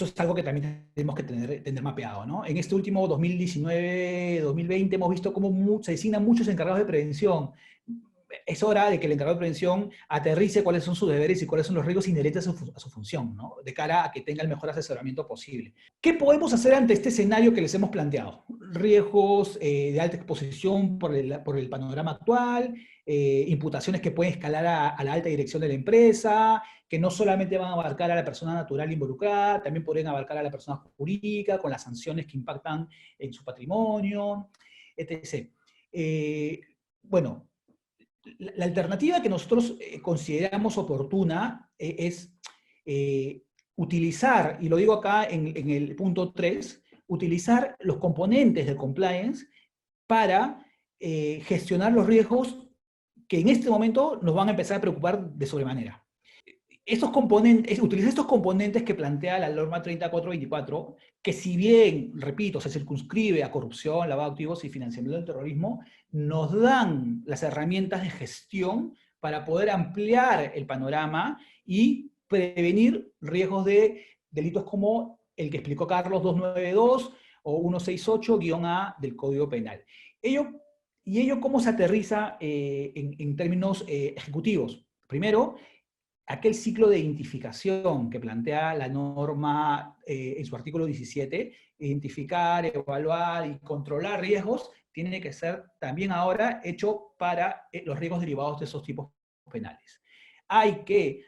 es algo que también tenemos que tener mapeado, ¿no? En este último 2019-2020 hemos visto cómo se designan muchos encargados de prevención. es hora de que el encargado de prevención aterrice cuáles son sus deberes y cuáles son los riesgos inherentes a su función, ¿no? De cara a que tenga el mejor asesoramiento posible. ¿Qué podemos hacer ante este escenario que les hemos planteado? Riesgos de alta exposición por el panorama actual, imputaciones que pueden escalar a la alta dirección de la empresa, que no solamente van a abarcar a la persona natural involucrada, también podrían abarcar a la persona jurídica, con las sanciones que impactan en su patrimonio, etc. Bueno, la alternativa que nosotros consideramos oportuna es utilizar, y lo digo acá en el punto 3, utilizar los componentes de compliance para gestionar los riesgos que en este momento nos van a empezar a preocupar de sobremanera. Utilizar estos componentes que plantea la norma 3424, que si bien, repito, se circunscribe a corrupción, lavado de activos y financiamiento del terrorismo, nos dan las herramientas de gestión para poder ampliar el panorama y prevenir riesgos de delitos como el que explicó Carlos, 292 o 168-A del Código Penal. ¿Y ello cómo se aterriza en términos ejecutivos? Primero, aquel ciclo de identificación que plantea la norma en su artículo 17, identificar, evaluar y controlar riesgos, tiene que ser también ahora hecho para los riesgos derivados de esos tipos penales. Hay que,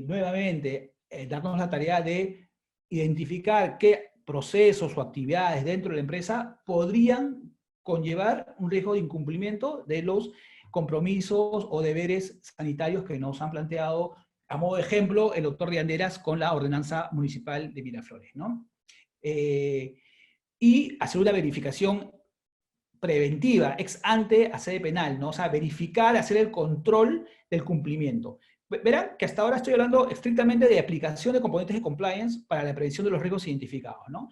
nuevamente, darnos la tarea de identificar qué procesos o actividades dentro de la empresa podrían conllevar un riesgo de incumplimiento de los compromisos o deberes sanitarios que nos han planteado, a modo de ejemplo, el doctor Rianderas con la ordenanza municipal de Miraflores, ¿no? Y hacer una verificación preventiva, ex ante a sede penal, ¿no? O sea, verificar, hacer el control del cumplimiento. Verán que hasta ahora estoy hablando estrictamente de aplicación de componentes de compliance para la prevención de los riesgos identificados, ¿no?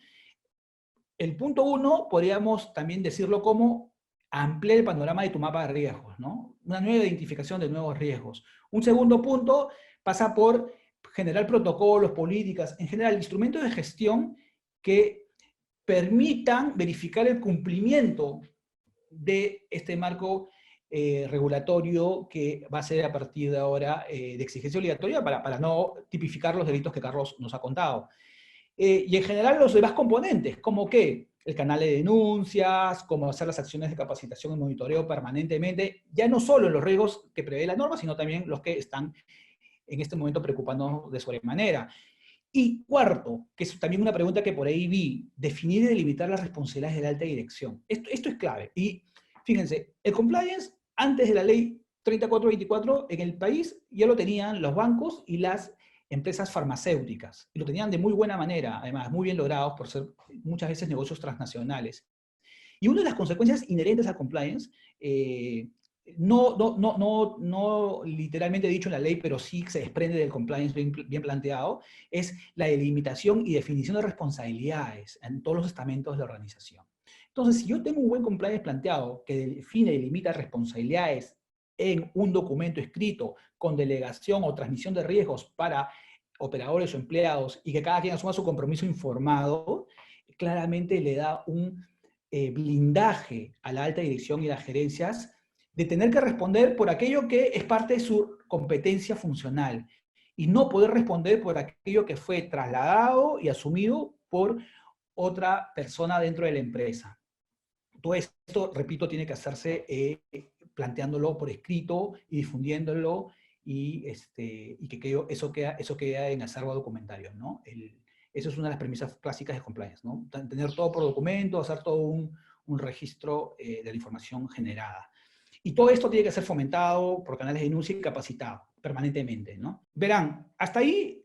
El punto 1 podríamos también decirlo como ampliar el panorama de tu mapa de riesgos, ¿no? Una nueva identificación de nuevos riesgos. Un segundo punto pasa por generar protocolos, políticas, en general, instrumentos de gestión que permitan verificar el cumplimiento de este marco regulatorio que va a ser a partir de ahora de exigencia obligatoria para no tipificar los delitos que Carlos nos ha contado. Y en general los demás componentes, como que el canal de denuncias, cómo hacer las acciones de capacitación y monitoreo permanentemente, ya no solo en los riesgos que prevé la norma, sino también los que están en este momento preocupándonos de sobremanera. Y cuarto, que es también una pregunta que por ahí vi, definir y delimitar las responsabilidades de la alta dirección. Esto es clave. Y fíjense, el compliance, antes de la ley 3424, en el país ya lo tenían los bancos y las empresas farmacéuticas. Y lo tenían de muy buena manera, además, muy bien logrados por ser muchas veces negocios transnacionales. Y una de las consecuencias inherentes al compliance, no literalmente dicho en la ley, pero sí se desprende del compliance bien planteado, es la delimitación y definición de responsabilidades en todos los estamentos de la organización. Entonces, si yo tengo un buen compliance planteado que define y delimita responsabilidades en un documento escrito con delegación o transmisión de riesgos para operadores o empleados y que cada quien asuma su compromiso informado, claramente le da un blindaje a la alta dirección y las gerencias de tener que responder por aquello que es parte de su competencia funcional y no poder responder por aquello que fue trasladado y asumido por otra persona dentro de la empresa. Todo esto, repito, tiene que hacerse planteándolo por escrito y difundiéndolo y que eso queda en acervo documentario, ¿no? Eso es una de las premisas clásicas de compliance, ¿no? Tener todo por documento, hacer todo un registro de la información generada. Y todo esto tiene que ser fomentado por canales de denuncia y capacitado permanentemente, ¿no? Verán, hasta ahí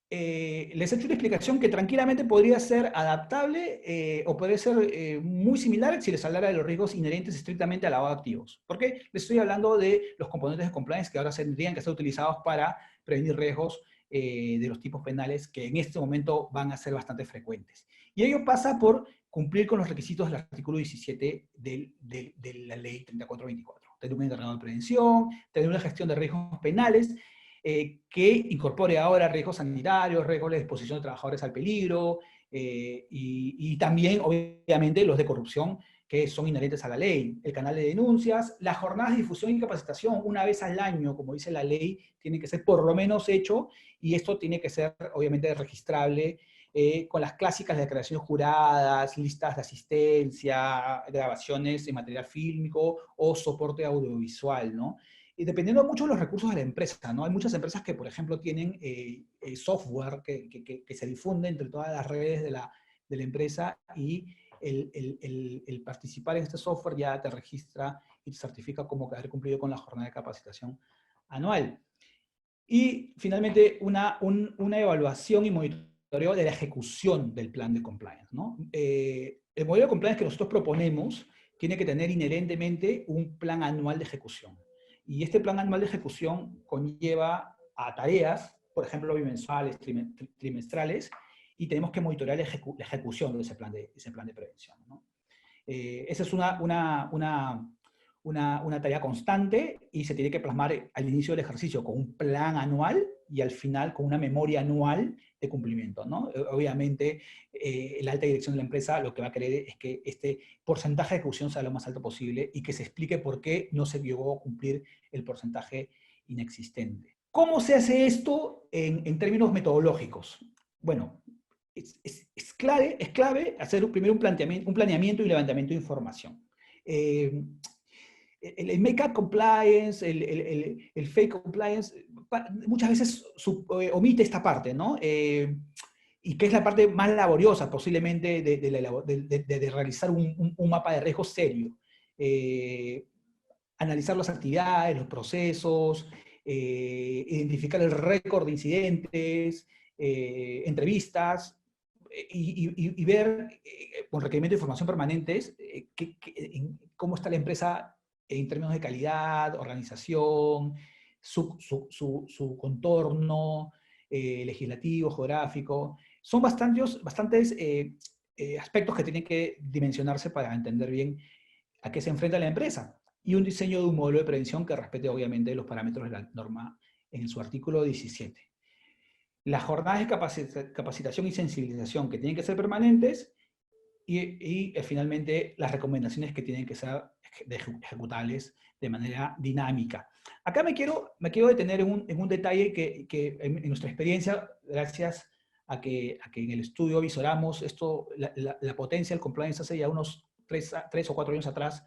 les he hecho una explicación que tranquilamente podría ser adaptable o podría ser muy similar si les hablara de los riesgos inherentes estrictamente al lavado de activos. Porque les estoy hablando de los componentes de compliance que ahora tendrían que ser utilizados para prevenir riesgos de los tipos penales que en este momento van a ser bastante frecuentes. Y ello pasa por cumplir con los requisitos del artículo 17 de la ley 3424. Tener un encargado de prevención, tener una gestión de riesgos penales, que incorpore ahora riesgos sanitarios, riesgos de exposición de trabajadores al peligro, y también, obviamente, los de corrupción que son inherentes a la ley, el canal de denuncias, las jornadas de difusión y capacitación, una vez al año, como dice la ley, tiene que ser por lo menos hecho, y esto tiene que ser, obviamente, registrable, con las clásicas declaraciones juradas, listas de asistencia, grabaciones de material fílmico o soporte audiovisual, ¿no? Y dependiendo mucho de los recursos de la empresa, ¿no? Hay muchas empresas que, por ejemplo, tienen software que se difunde entre todas las redes de la empresa, y el participar en este software ya te registra y te certifica como que haber cumplido con la jornada de capacitación anual. Y finalmente, una evaluación y monitoreo de la ejecución del plan de compliance, ¿no? El modelo de compliance que nosotros proponemos tiene que tener inherentemente un plan anual de ejecución. Y este plan anual de ejecución conlleva a tareas, por ejemplo, bimensuales, trimestrales, y tenemos que monitorear la ejecución de ese plan de prevención, ¿no? Esa es una tarea constante, y se tiene que plasmar al inicio del ejercicio con un plan anual y al final con una memoria anual de cumplimiento, ¿no? Obviamente, la alta dirección de la empresa lo que va a querer es que este porcentaje de ejecución sea lo más alto posible y que se explique por qué no se llegó a cumplir el porcentaje inexistente. ¿Cómo se hace esto en términos metodológicos? Bueno, es clave hacer primero un planeamiento y planeamiento de información. El make-up compliance, el fake compliance, muchas veces omite esta parte, ¿no? Y que es la parte más laboriosa posiblemente de realizar un mapa de riesgos serio. Analizar las actividades, los procesos, identificar el récord de incidentes, entrevistas, y ver con requerimientos de información permanentes cómo está la empresa en términos de calidad, organización, su contorno legislativo, geográfico. Son bastantes aspectos que tienen que dimensionarse para entender bien a qué se enfrenta la empresa, y un diseño de un modelo de prevención que respete obviamente los parámetros de la norma en su artículo 17. Las jornadas de capacitación y sensibilización que tienen que ser permanentes, y finalmente las recomendaciones que tienen que ser ejecutables de manera dinámica. Acá me quiero detener en un detalle que en nuestra experiencia, gracias a que en el estudio visoramos esto, la potencia del compliance hace ya unos 3 o 4 años atrás.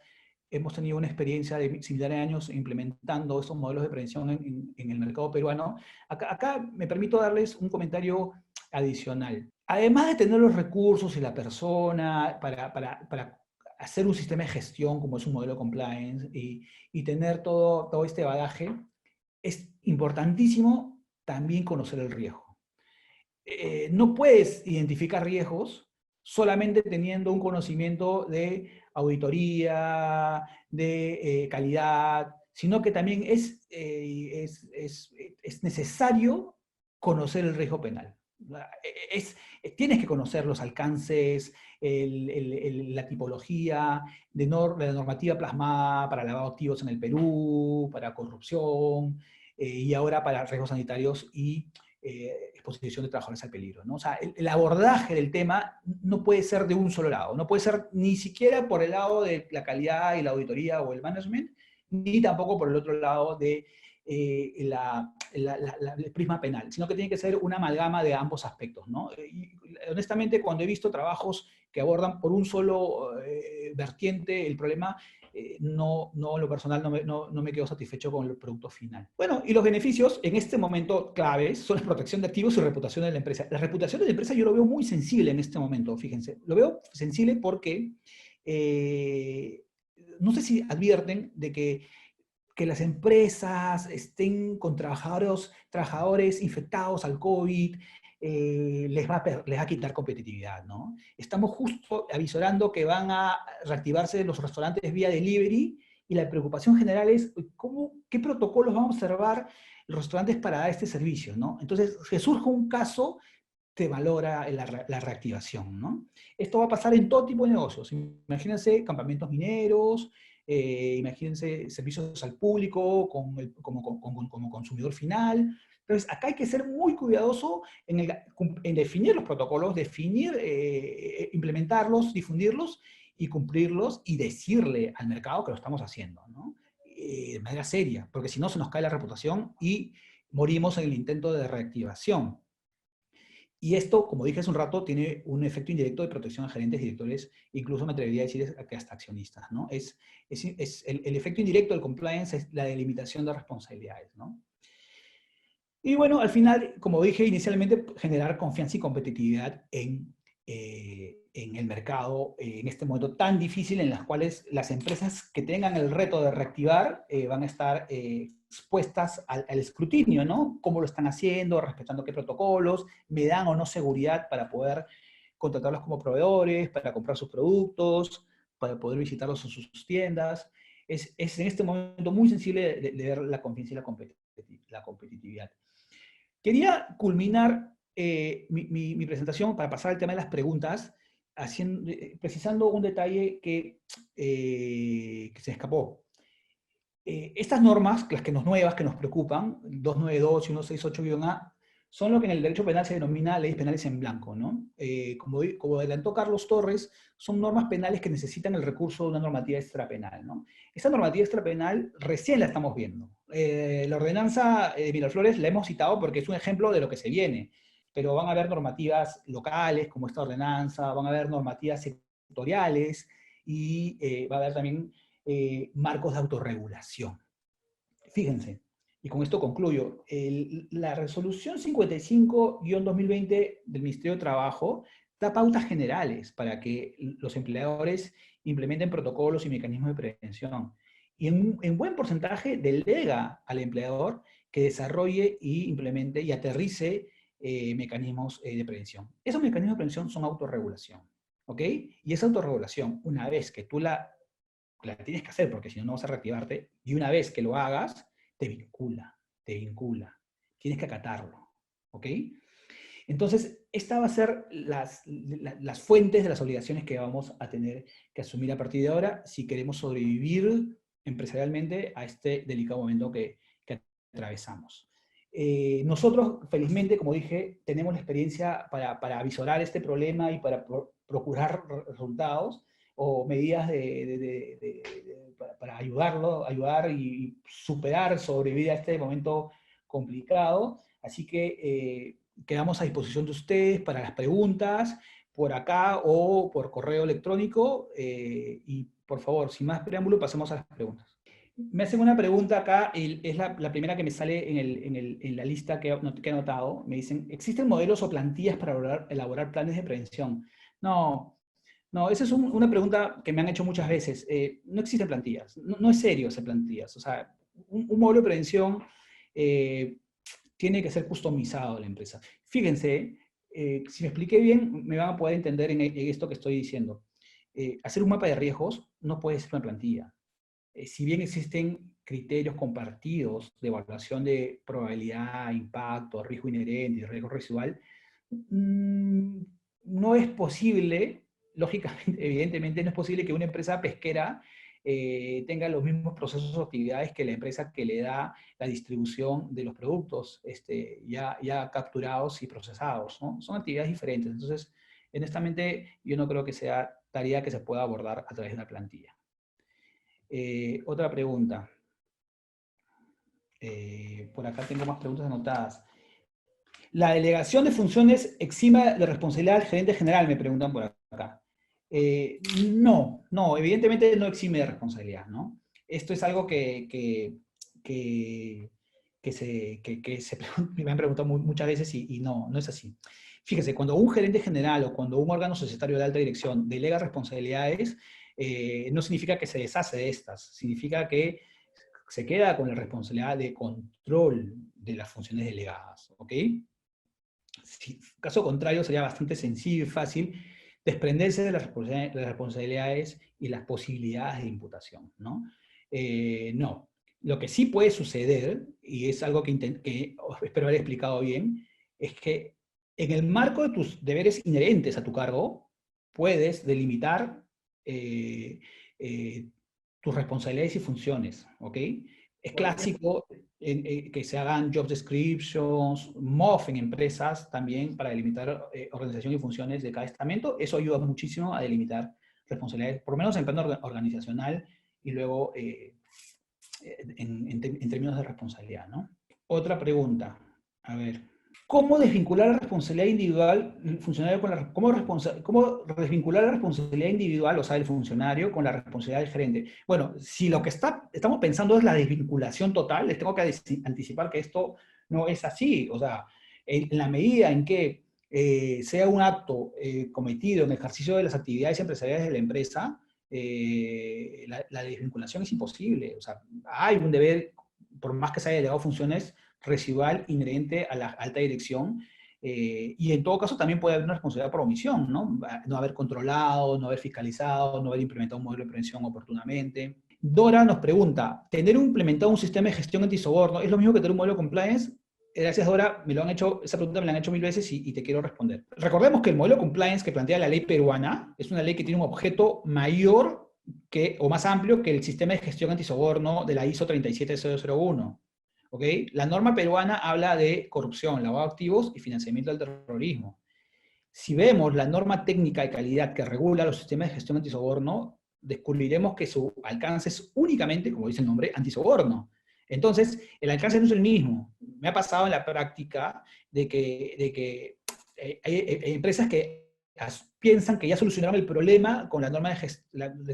Hemos tenido una experiencia de similares años implementando estos modelos de prevención en el mercado peruano. Acá me permito darles un comentario adicional. Además de tener los recursos y la persona para hacer un sistema de gestión como es un modelo de compliance, y tener todo este bagaje, es importantísimo también conocer el riesgo. No puedes identificar riesgos solamente teniendo un conocimiento de auditoría, de calidad, sino que también es necesario conocer el riesgo penal. Tienes que conocer los alcances, la tipología de la normativa plasmada para lavado de activos en el Perú, para corrupción, y ahora para riesgos sanitarios y exposición de trabajadores al peligro, ¿no? O sea, el abordaje del tema no puede ser de un solo lado, no puede ser ni siquiera por el lado de la calidad y la auditoría o el management, ni tampoco por el otro lado de el prisma penal, sino que tiene que ser una amalgama de ambos aspectos, ¿no? Y, honestamente, cuando he visto trabajos que abordan por un solo vertiente el problema, en lo personal no me quedo satisfecho con el producto final. Bueno, y los beneficios en este momento claves son la protección de activos y reputación de la empresa. La reputación de la empresa yo lo veo muy sensible en este momento, fíjense. Lo veo sensible porque no sé si advierten de que las empresas estén con trabajadores infectados al COVID, les va a quitar competitividad, ¿no? Estamos justo avisorando que van a reactivarse los restaurantes vía delivery, y la preocupación general es qué protocolos van a observar los restaurantes para dar este servicio, ¿no? Entonces, si surge un caso, te valora la reactivación, ¿no? Esto va a pasar en todo tipo de negocios. Imagínense campamentos mineros, imagínense servicios al público como consumidor final. Entonces, acá hay que ser muy cuidadoso en definir los protocolos, implementarlos, difundirlos, y cumplirlos y decirle al mercado que lo estamos haciendo, ¿no? De manera seria, porque si no se nos cae la reputación y morimos en el intento de reactivación. Y esto, como dije hace un rato, tiene un efecto indirecto de protección a gerentes, directores, incluso me atrevería a decir que hasta accionistas, ¿no? El efecto indirecto del compliance es la delimitación de responsabilidades, ¿no? Y bueno, al final, como dije inicialmente, generar confianza y competitividad en el mercado en este momento tan difícil en las cuales las empresas que tengan el reto de reactivar van a estar expuestas al escrutinio, ¿no? ¿Cómo lo están haciendo? ¿Respetando qué protocolos? ¿Me dan o no seguridad para poder contratarlos como proveedores, para comprar sus productos, para poder visitarlos en sus tiendas? Es en este momento muy sensible de ver la confianza y la competitividad. Quería culminar mi presentación para pasar al tema de las preguntas, precisando un detalle que se escapó. Estas normas, las que nuevas que nos preocupan, 292 y 168-A, son lo que en el derecho penal se denomina leyes penales en blanco, ¿no? Como adelantó Carlos Torres, son normas penales que necesitan el recurso de una normativa extrapenal, ¿no? Esta normativa extrapenal recién la estamos viendo. La ordenanza de Miraflores la hemos citado porque es un ejemplo de lo que se viene, pero van a haber normativas locales como esta ordenanza, van a haber normativas sectoriales y va a haber también marcos de autorregulación. Fíjense, y con esto concluyo, la resolución 55-2020 del Ministerio de Trabajo da pautas generales para que los empleadores implementen protocolos y mecanismos de prevención. Y en buen porcentaje delega al empleador que desarrolle y implemente y aterrice mecanismos de prevención. Esos mecanismos de prevención son autorregulación, ¿ok? Y esa autorregulación, una vez que tú la tienes que hacer, porque si no, no vas a reactivarte, y una vez que lo hagas, te vincula. Tienes que acatarlo, ¿ok? Entonces, esta va a ser las fuentes de las obligaciones que vamos a tener que asumir a partir de ahora si queremos sobrevivir empresarialmente a este delicado momento que atravesamos. Nosotros, felizmente, como dije, tenemos la experiencia para avisorar este problema y para procurar resultados o medidas para ayudar y superar, sobrevivir a este momento complicado. Así que quedamos a disposición de ustedes para las preguntas por acá o por correo electrónico. Y por favor, sin más preámbulo, pasemos a las preguntas. Me hacen una pregunta acá, es la primera que me sale en la lista que he anotado. Me dicen, ¿existen modelos o plantillas para elaborar planes de prevención? No, esa es una pregunta que me han hecho muchas veces. No existen plantillas, no es serio hacer plantillas. O sea, un modelo de prevención tiene que ser customizado a la empresa. Fíjense, si me expliqué bien, me van a poder entender en esto que estoy diciendo. Hacer un mapa de riesgos no puede ser una plantilla. Si bien existen criterios compartidos de evaluación de probabilidad, impacto, riesgo inherente y riesgo residual, no es posible, lógicamente, evidentemente, no es posible que una empresa pesquera tenga los mismos procesos o actividades que la empresa que le da la distribución de los productos ya capturados y procesados, ¿no? Son actividades diferentes. Entonces, honestamente, yo no creo que sea tarea que se pueda abordar a través de una plantilla. Otra pregunta. Por acá tengo más preguntas anotadas. La delegación de funciones exima de responsabilidad al gerente general, me preguntan por acá. No, evidentemente no exime de responsabilidad, ¿no? Esto es algo que me han preguntado muchas veces y no es así. Fíjese, cuando un gerente general o cuando un órgano societario de alta dirección delega responsabilidades, no significa que se deshace de estas, significa que se queda con la responsabilidad de control de las funciones delegadas, ¿ok? Caso contrario, sería bastante sencillo y fácil desprenderse de las responsabilidades y las posibilidades de imputación, ¿no? No. Lo que sí puede suceder, y es algo que espero haber explicado bien, es que en el marco de tus deberes inherentes a tu cargo, puedes delimitar tus responsabilidades y funciones, ¿ok? Es clásico que se hagan job descriptions, MOF en empresas también para delimitar organización y funciones de cada estamento. Eso ayuda muchísimo a delimitar responsabilidades, por lo menos en el plano organizacional y luego en términos de responsabilidad, ¿no? Otra pregunta, a ver, ¿cómo desvincular la responsabilidad individual del funcionario con la, cómo desvincular la responsabilidad individual, o sea, del funcionario, con la responsabilidad del gerente? Bueno, si lo que estamos pensando es la desvinculación total, les tengo que anticipar que esto no es así. O sea, en la medida en que sea un acto cometido en ejercicio de las actividades empresariales de la empresa, la desvinculación es imposible. O sea, hay un deber, por más que se haya delegado funciones, residual inherente a la alta dirección, y en todo caso también puede haber una responsabilidad por omisión, ¿no? No haber controlado, no haber fiscalizado, no haber implementado un modelo de prevención oportunamente. Dora nos pregunta, ¿tener implementado un sistema de gestión antisoborno es lo mismo que tener un modelo de compliance? Gracias, Dora, me lo han hecho, esa pregunta me la han hecho 1000 veces y te quiero responder. Recordemos que el modelo de compliance que plantea la ley peruana es una ley que tiene un objeto mayor o más amplio que el sistema de gestión antisoborno de la ISO 37001. ¿Okay? La norma peruana habla de corrupción, lavado de activos y financiamiento del terrorismo. Si vemos la norma técnica de calidad que regula los sistemas de gestión antisoborno, descubriremos que su alcance es únicamente, como dice el nombre, antisoborno. Entonces, el alcance no es el mismo. Me ha pasado en la práctica de que hay empresas que piensan que ya solucionaron el problema con la norma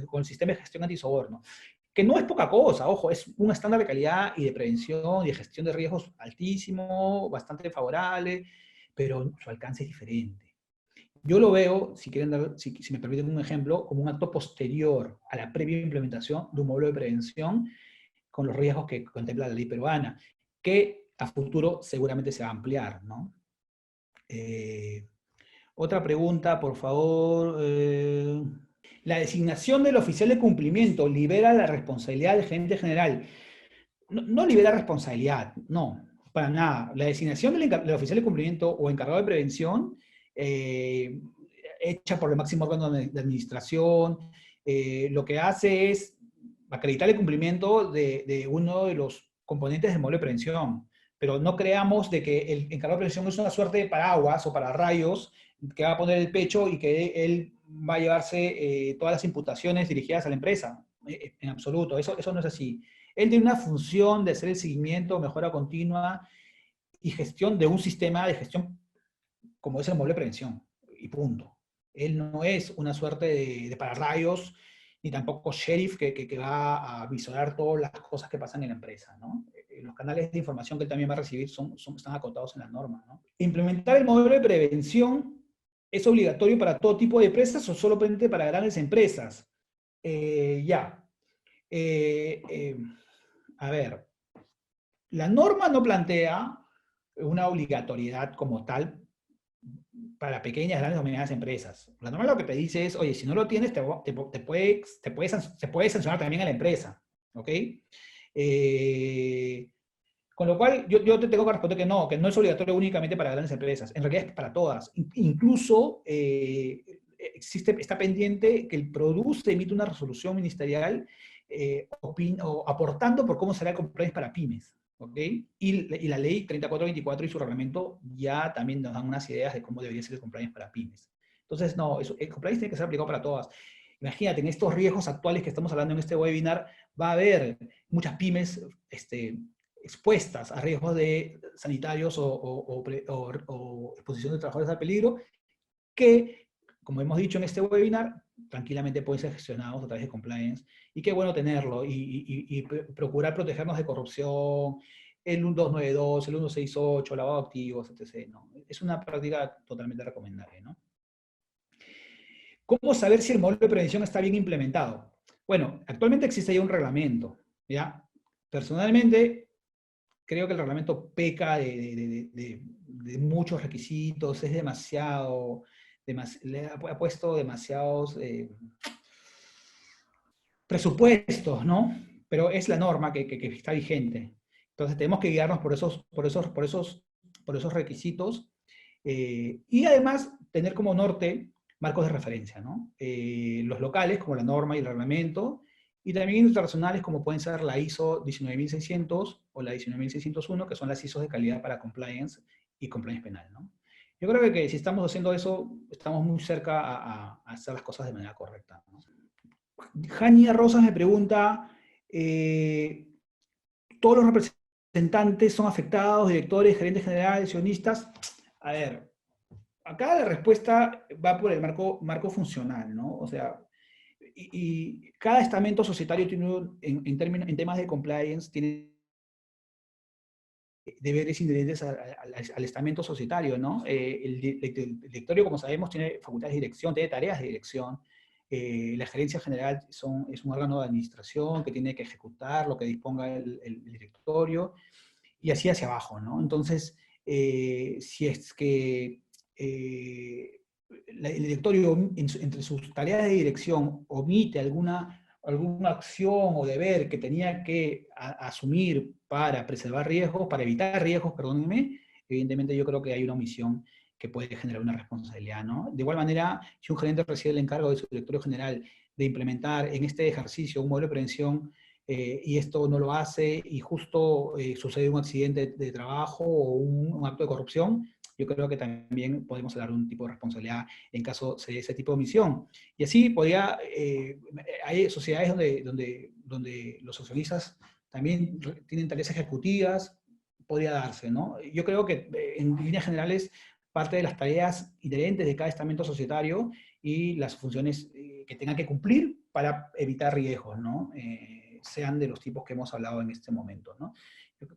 con el sistema de gestión antisoborno. Que no es poca cosa, ojo, es un estándar de calidad y de prevención y de gestión de riesgos altísimo, bastante favorable, pero su alcance es diferente. Yo lo veo, si me permiten un ejemplo, como un acto posterior a la previa implementación de un modelo de prevención con los riesgos que contempla la ley peruana, que a futuro seguramente se va a ampliar, ¿no? Otra pregunta, por favor. La designación del oficial de cumplimiento libera la responsabilidad del gerente general. No libera responsabilidad, no, para nada. La designación del oficial de cumplimiento o encargado de prevención, hecha por el máximo órgano de administración, lo que hace es acreditar el cumplimiento de uno de los componentes del modelo de prevención. Pero no creamos de que el encargado de prevención es una suerte de paraguas o pararrayos que va a poner el pecho y que él va a llevarse todas las imputaciones dirigidas a la empresa. En absoluto, eso no es así. Él tiene una función de hacer el seguimiento, mejora continua y gestión de un sistema de gestión como es el modelo de prevención, y punto. Él no es una suerte de pararrayos, ni tampoco sheriff que va a visorar todas las cosas que pasan en la empresa, ¿no? Los canales de información que él también va a recibir están acotados en las normas, ¿no? Implementar el modelo de prevención ¿es obligatorio para todo tipo de empresas o solamente para grandes empresas? A ver, la norma no plantea una obligatoriedad como tal para pequeñas, grandes o medianas empresas. La norma lo que te se oye, si no lo tienes, se puede sancionar también a la empresa, ¿ok? Con lo cual, yo te tengo que responder que no es obligatorio únicamente para grandes empresas. En realidad es para todas. Incluso está pendiente que el PRODUCE emite una resolución ministerial aportando por cómo será el compliance para pymes. ¿Okay? Y la ley 3424 y su reglamento ya también nos dan unas ideas de cómo debería ser el compliance para pymes. Entonces, no, el compliance tiene que ser aplicado para todas. Imagínate, en estos riesgos actuales que estamos hablando en este webinar, va a haber muchas pymes expuestas a riesgos sanitarios o exposición de trabajadores al peligro, que, como hemos dicho en este webinar, tranquilamente pueden ser gestionados a través de compliance, y qué bueno tenerlo, y procurar protegernos de corrupción, el 1292, el 168, lavado de activos, etc. ¿no? Es una práctica totalmente recomendable, ¿no? ¿Cómo saber si el modelo de prevención está bien implementado? Bueno, actualmente existe ya un reglamento, ¿ya? Personalmente, creo que el reglamento peca de muchos requisitos, es le ha puesto demasiados presupuestos, ¿no? Pero es la norma que está vigente. Entonces tenemos que guiarnos por esos requisitos y además tener como norte marcos de referencia, ¿no? Los locales, como la norma y el reglamento, y también internacionales, como pueden ser la ISO 19600 o la 19601, que son las ISOs de calidad para compliance y compliance penal, ¿no? Yo creo que si estamos haciendo eso, estamos muy cerca a hacer las cosas de manera correcta, ¿no? Jania Rosas me pregunta, ¿todos los representantes son afectados, directores, gerentes generales, accionistas? A ver, acá la respuesta va por el marco funcional, ¿no? O sea, y cada estamento societario tiene, en temas de compliance, tiene deberes inherentes al estamento societario, ¿no? El directorio, como sabemos, tiene facultades de dirección, tiene tareas de dirección. La gerencia general es un órgano de administración que tiene que ejecutar lo que disponga el directorio, y así hacia abajo, ¿no? Entonces, si es que el directorio, entre sus tareas de dirección, omite alguna acción o deber que tenía que asumir para preservar riesgos, para evitar riesgos, perdónenme, evidentemente yo creo que hay una omisión que puede generar una responsabilidad, ¿no? De igual manera, si un gerente recibe el encargo de su directorio general de implementar en este ejercicio un modelo de prevención, y esto no lo hace, y justo sucede un accidente de trabajo o un acto de corrupción, yo creo que también podemos hablar de un tipo de responsabilidad en caso de ese tipo de omisión. Y así podría, hay sociedades donde los accionistas también tienen tareas ejecutivas, podría darse, ¿no? Yo creo que en líneas generales parte de las tareas inherentes de cada estamento societario y las funciones que tengan que cumplir para evitar riesgos, ¿no? Sean de los tipos que hemos hablado en este momento, ¿no?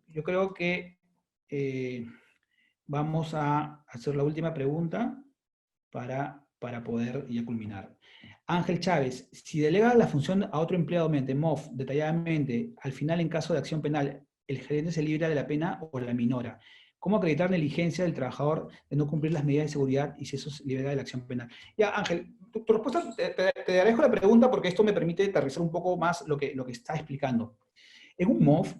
Yo creo que vamos a hacer la última pregunta para poder ya culminar. Ángel Chávez, si delega la función a otro empleado mediante MOF detalladamente, al final en caso de acción penal, ¿el gerente se libra de la pena o la minora? ¿Cómo acreditar negligencia del trabajador de no cumplir las medidas de seguridad y si eso se libera de la acción penal? Ya, Ángel, tu respuesta, te agradezco la pregunta porque esto me permite aterrizar un poco más lo que está explicando. En un MOF,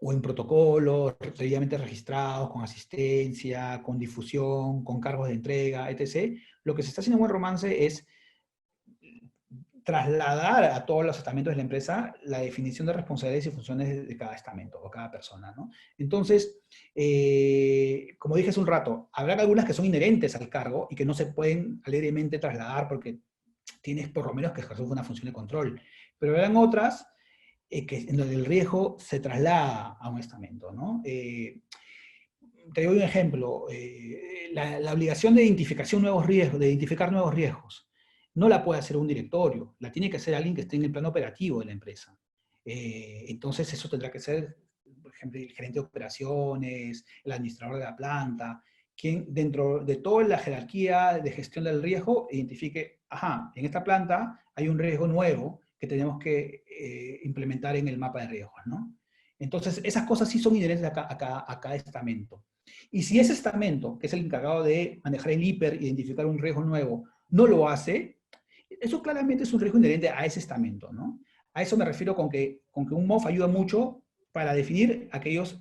o en protocolos debidamente registrados, con asistencia, con difusión, con cargos de entrega, etc., lo que se está haciendo en Buen Romance es trasladar a todos los estamentos de la empresa la definición de responsabilidades y funciones de cada estamento o cada persona, ¿no? Entonces, como dije hace un rato, habrá algunas que son inherentes al cargo y que no se pueden alegremente trasladar porque tienes por lo menos que ejercer una función de control. Pero habrán otras en donde el riesgo se traslada a un estamento, ¿no? Te doy un ejemplo. La obligación de identificación nuevos riesgos, de identificar nuevos riesgos, no la puede hacer un directorio, la tiene que hacer alguien que esté en el plano operativo de la empresa. Entonces eso tendrá que ser, por ejemplo, el gerente de operaciones, el administrador de la planta, quien dentro de toda la jerarquía de gestión del riesgo identifique, ajá, en esta planta hay un riesgo nuevo que tenemos que implementar en el mapa de riesgos, ¿no? Entonces, esas cosas sí son inherentes a cada estamento. Y si ese estamento, que es el encargado de manejar el IPER, identificar un riesgo nuevo, no lo hace, eso claramente es un riesgo inherente a ese estamento, ¿no? A eso me refiero con que un MOF ayuda mucho para definir acciones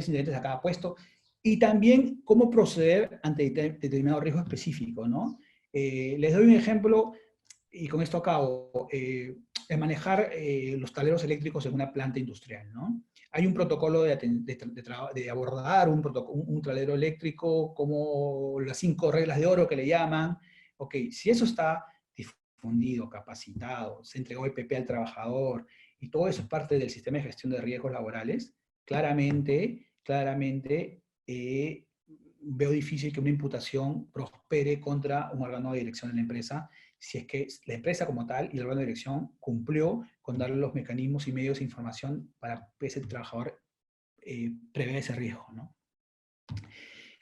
inherentes a cada puesto y también cómo proceder ante determinado riesgo específico, ¿no? Les doy un ejemplo y con esto acabo. El manejar los tableros eléctricos en una planta industrial, ¿no? Hay un protocolo de abordar un tablero eléctrico, como las 5 reglas de oro que le llaman. Ok, si eso está difundido, capacitado, se entregó EPP al trabajador, y todo eso es parte del sistema de gestión de riesgos laborales, claramente veo difícil que una imputación prospere contra un órgano de dirección de la empresa, si es que la empresa como tal y el órgano de dirección cumplió con darle los mecanismos y medios de información para que ese trabajador prevé ese riesgo, ¿no?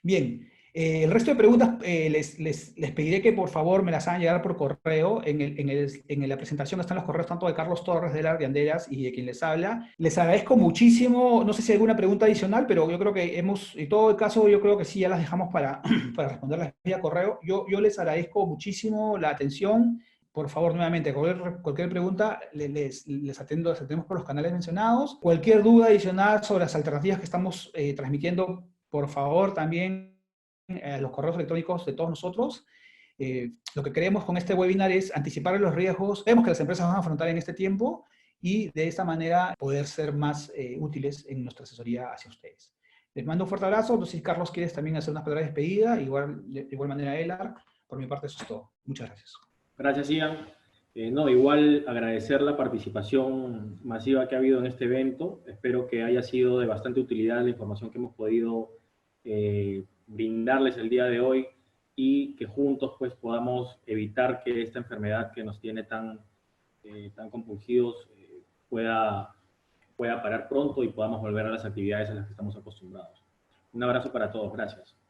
Bien, el resto de preguntas les pediré que por favor me las hagan llegar por correo. En la presentación están los correos tanto de Carlos Torres, de Larry Anderas y de quien les habla. Les agradezco muchísimo, no sé si hay alguna pregunta adicional, pero yo creo que en todo el caso, yo creo que sí, ya las dejamos para responderlas vía correo. Yo les agradezco muchísimo la atención. Por favor, nuevamente, cualquier pregunta, les atendemos por los canales mencionados. Cualquier duda adicional sobre las alternativas que estamos transmitiendo, por favor, también los correos electrónicos de todos nosotros. Lo que queremos con este webinar es anticipar los riesgos. Vemos que las empresas van a afrontar en este tiempo y de esta manera poder ser más útiles en nuestra asesoría hacia ustedes. Les mando un fuerte abrazo. No sé si Carlos quieres también hacer unas palabras de despedida, de igual manera Elar. Por mi parte eso es todo. Muchas gracias. Gracias, Ian. No, igual agradecer la participación masiva que ha habido en este evento. Espero que haya sido de bastante utilidad la información que hemos podido brindarles el día de hoy y que juntos pues podamos evitar que esta enfermedad que nos tiene tan compungidos pueda parar pronto y podamos volver a las actividades a las que estamos acostumbrados. Un abrazo para todos. Gracias.